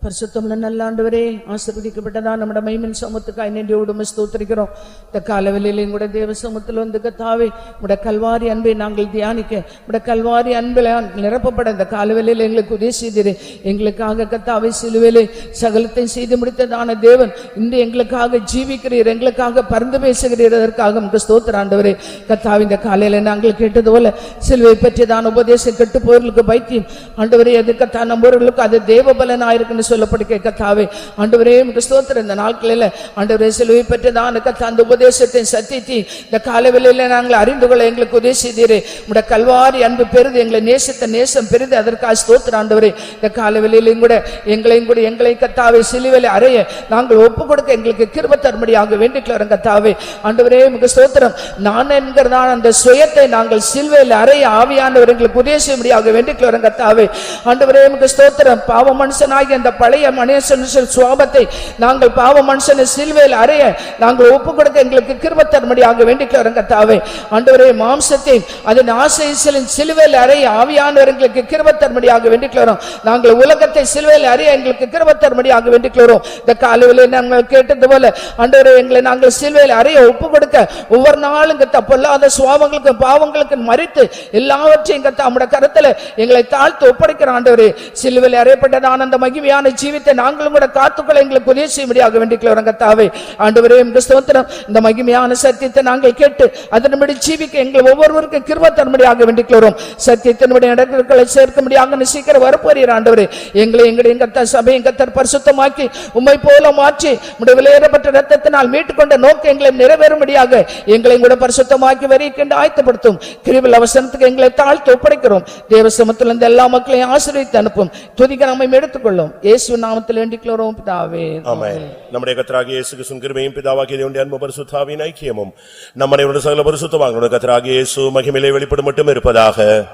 பரிசுத்தமுள்ள நல்ல ஆண்டவரே, ஆசீர்வதிக்கப்பட்டதா நம்முடைய மகிமையின் சமூகத்துக்காய் நன்றியோடு உம்மை ஸ்தோத்திரிக்கிறோம். இந்த காலவெளியிலே கூட தேவ சமூகத்தில் வந்து கர்த்தாவே, உம்முடைய கல்வாரி அன்பை நாங்கள் தியானிக்க, உம்முடைய கல்வாரி அன்பில் நிரப்பப்பட இந்த காலவெளியில் எங்களுக்கு உதவி செய்தீரே. எங்களுக்காக கர்த்தாவே சிலுவையிலே சகலத்தை செய்து முடித்ததான தேவன் இன்று எங்களுக்காக ஜீவிக்கிறீர், எங்களுக்காக பரிந்து பேசுகிறீர். அதற்காக உமக்கு ஸ்தோத்திரம் ஆண்டவரே. கர்த்தாவே, இந்த காலையில நாங்கள் கேட்டது போல சிலுவை பற்றியதான உபதேசம் கெட்டு போர்களுக்கு பைத்தியம் ஆண்டவரே, அது கர்த்தா நம்புவர்களுக்கு அது தேவ பலனாயிருக்குன்னு சொல்லப்படுக கர்த்தாவே. ஆண்டவரே உமக்கு ஸ்தோத்திரம். இந்த நாட்களில் ஆண்டவரே சிலுவை பற்றியதான கர்த்தா அந்த உபதேசத்தை சத்தியத்தை இந்த காலவெளியில நாங்கள் அறிந்து கொள்ள எங்களுக்கு உதவி செய்தீரே. உம்முடைய கல்வாரி அன்பு பெரிது, எங்களை நேசித்த நேசம் பெரிது. அதற்காக ஸ்தோத்திரம் ஆண்டவரே. இந்த காலவெளியிலும் கூட எங்களை கர்த்தாவே சிலுவையிலே அறைய நாங்கள் ஒப்பு கொடுக்க எங்களுக்கு கிருபை தரும்படியாக வேண்டிக்கிறோம் கர்த்தாவே. ஆண்டவரே உமக்கு ஸ்தோத்திரம். நான் என்கிறதான அந்த சுயத்தை நாங்கள் சிலுவையில் அறைய ஆவியானவர் எங்களுக்கு உதவி செய்யும்படியாக வேண்டிக்கிறோம் கர்த்தாவே. ஆண்டவரே உமக்கு ஸ்தோத்திரம். பாவ மனுஷனாகிய அந்த பழைய மனுஷன் சுவாபத்தை நாங்கள் பாவ மனுஷனை சிலுவையில் அறைய நாங்கள் ஒப்பு கொடுக்க எங்களுக்கு கிருபை தரும்படியாக வேண்டிக்கிறோம் கர்த்தாவே. ஆண்டவரே மாம்சத்தை அதன் ஆசைகளின் சிலுவையில் அறைய ஆவியானவர் எங்களுக்கு கிருபை தரும்படியாக வேண்டிக்கிறோம். நாங்கள் உலகத்தை சிலுவையில் அறைய எங்களுக்கு கிருபை தரும்படியாக வேண்டிக்கிறோம். இந்த காலையிலே நாங்கள் கேட்டது போல ஆண்டவரே எங்களை நாங்கள் சிலுவையில் அறைய ஒப்பு கொடுக்க ஒவ்வொரு நாளும் பொல்லாத சுவாபங்களுக்கும் பாவங்களுக்கும் மறித்து எல்லாவற்றையும் நம்முடைய கருத்துல எங்களை தாழ்த்து ஒப்படைக்கிற ஆண்டவரே. சிலுவையில் அறையப்பட்டதான அந்த மகிமையான ஜீவித்தை நாங்களும் கூட காத்துக்கொள்ள எங்களுக்கு உதவி செய்யும்படியாக வேண்டிக்கிறோம் கர்த்தாவே. ஆண்டவரே உமக்கு ஸ்தோத்திரம். இந்த மகிமையான சத்தியத்தை நாங்கள் கேட்டு அதன்படி ஜீவிக்க எங்கள் ஒவ்வொருவருக்கும் கிருபை தரும்படியாக வேண்டிக்கிறோம். சத்தியத்தினுடைய இடங்களை சேர்க்கும்படியாக சீக்கிரம் வரப்போறீர் ஆண்டவரே. எங்களுடைய கர்த்தர் சபையை கர்த்தர் பரிசுத்தமாக்கி உம்மை போல மாற்றி உம்முடைய விலையேறப்பட்ட இரத்தத்தினால் மீட்டுக்கொண்ட நோக்கம் எங்களை நிறைவேறும்படியாக எங்களை கூட பரிசுத்தமாக்கி வரிக்கின்ற ஆயத்தப்படுத்தும். கிருபையில் அவசரத்துக்கு எங்களை தாழ்த்து ஒப்படைக்கிறோம். தேவ சமூகத்தில் இருந்த எல்லா மக்களையும் ஆசீர்வதித்து அனுப்பும். துதிக்க நம்மை எடுத்துக்கொள்ளும். இயேசு நாமத்தில் வேண்டிக்கிறோம் பிதாவே. ஆமென். நம்முடைய கர்த்தராகிய இயேசு கிறிஸ்துவின் கிருபையும் பிதாவாகிய தேவனுடைய அன்பும் பரிசுத்தாவின் ஐக்கியமும் நம்ம அனைவருடைய சகல பரிசுத்தவான்களுடைய கர்த்தராகிய இயேசு மகிமையிலே வெளிப்படும் மட்டும் இருப்பதாக.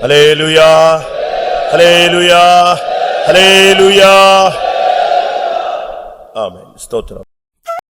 அல்லேலூயா, அல்லேலூயா, அல்லேலூயா. ஆமென். ஸ்தோத்திரம்.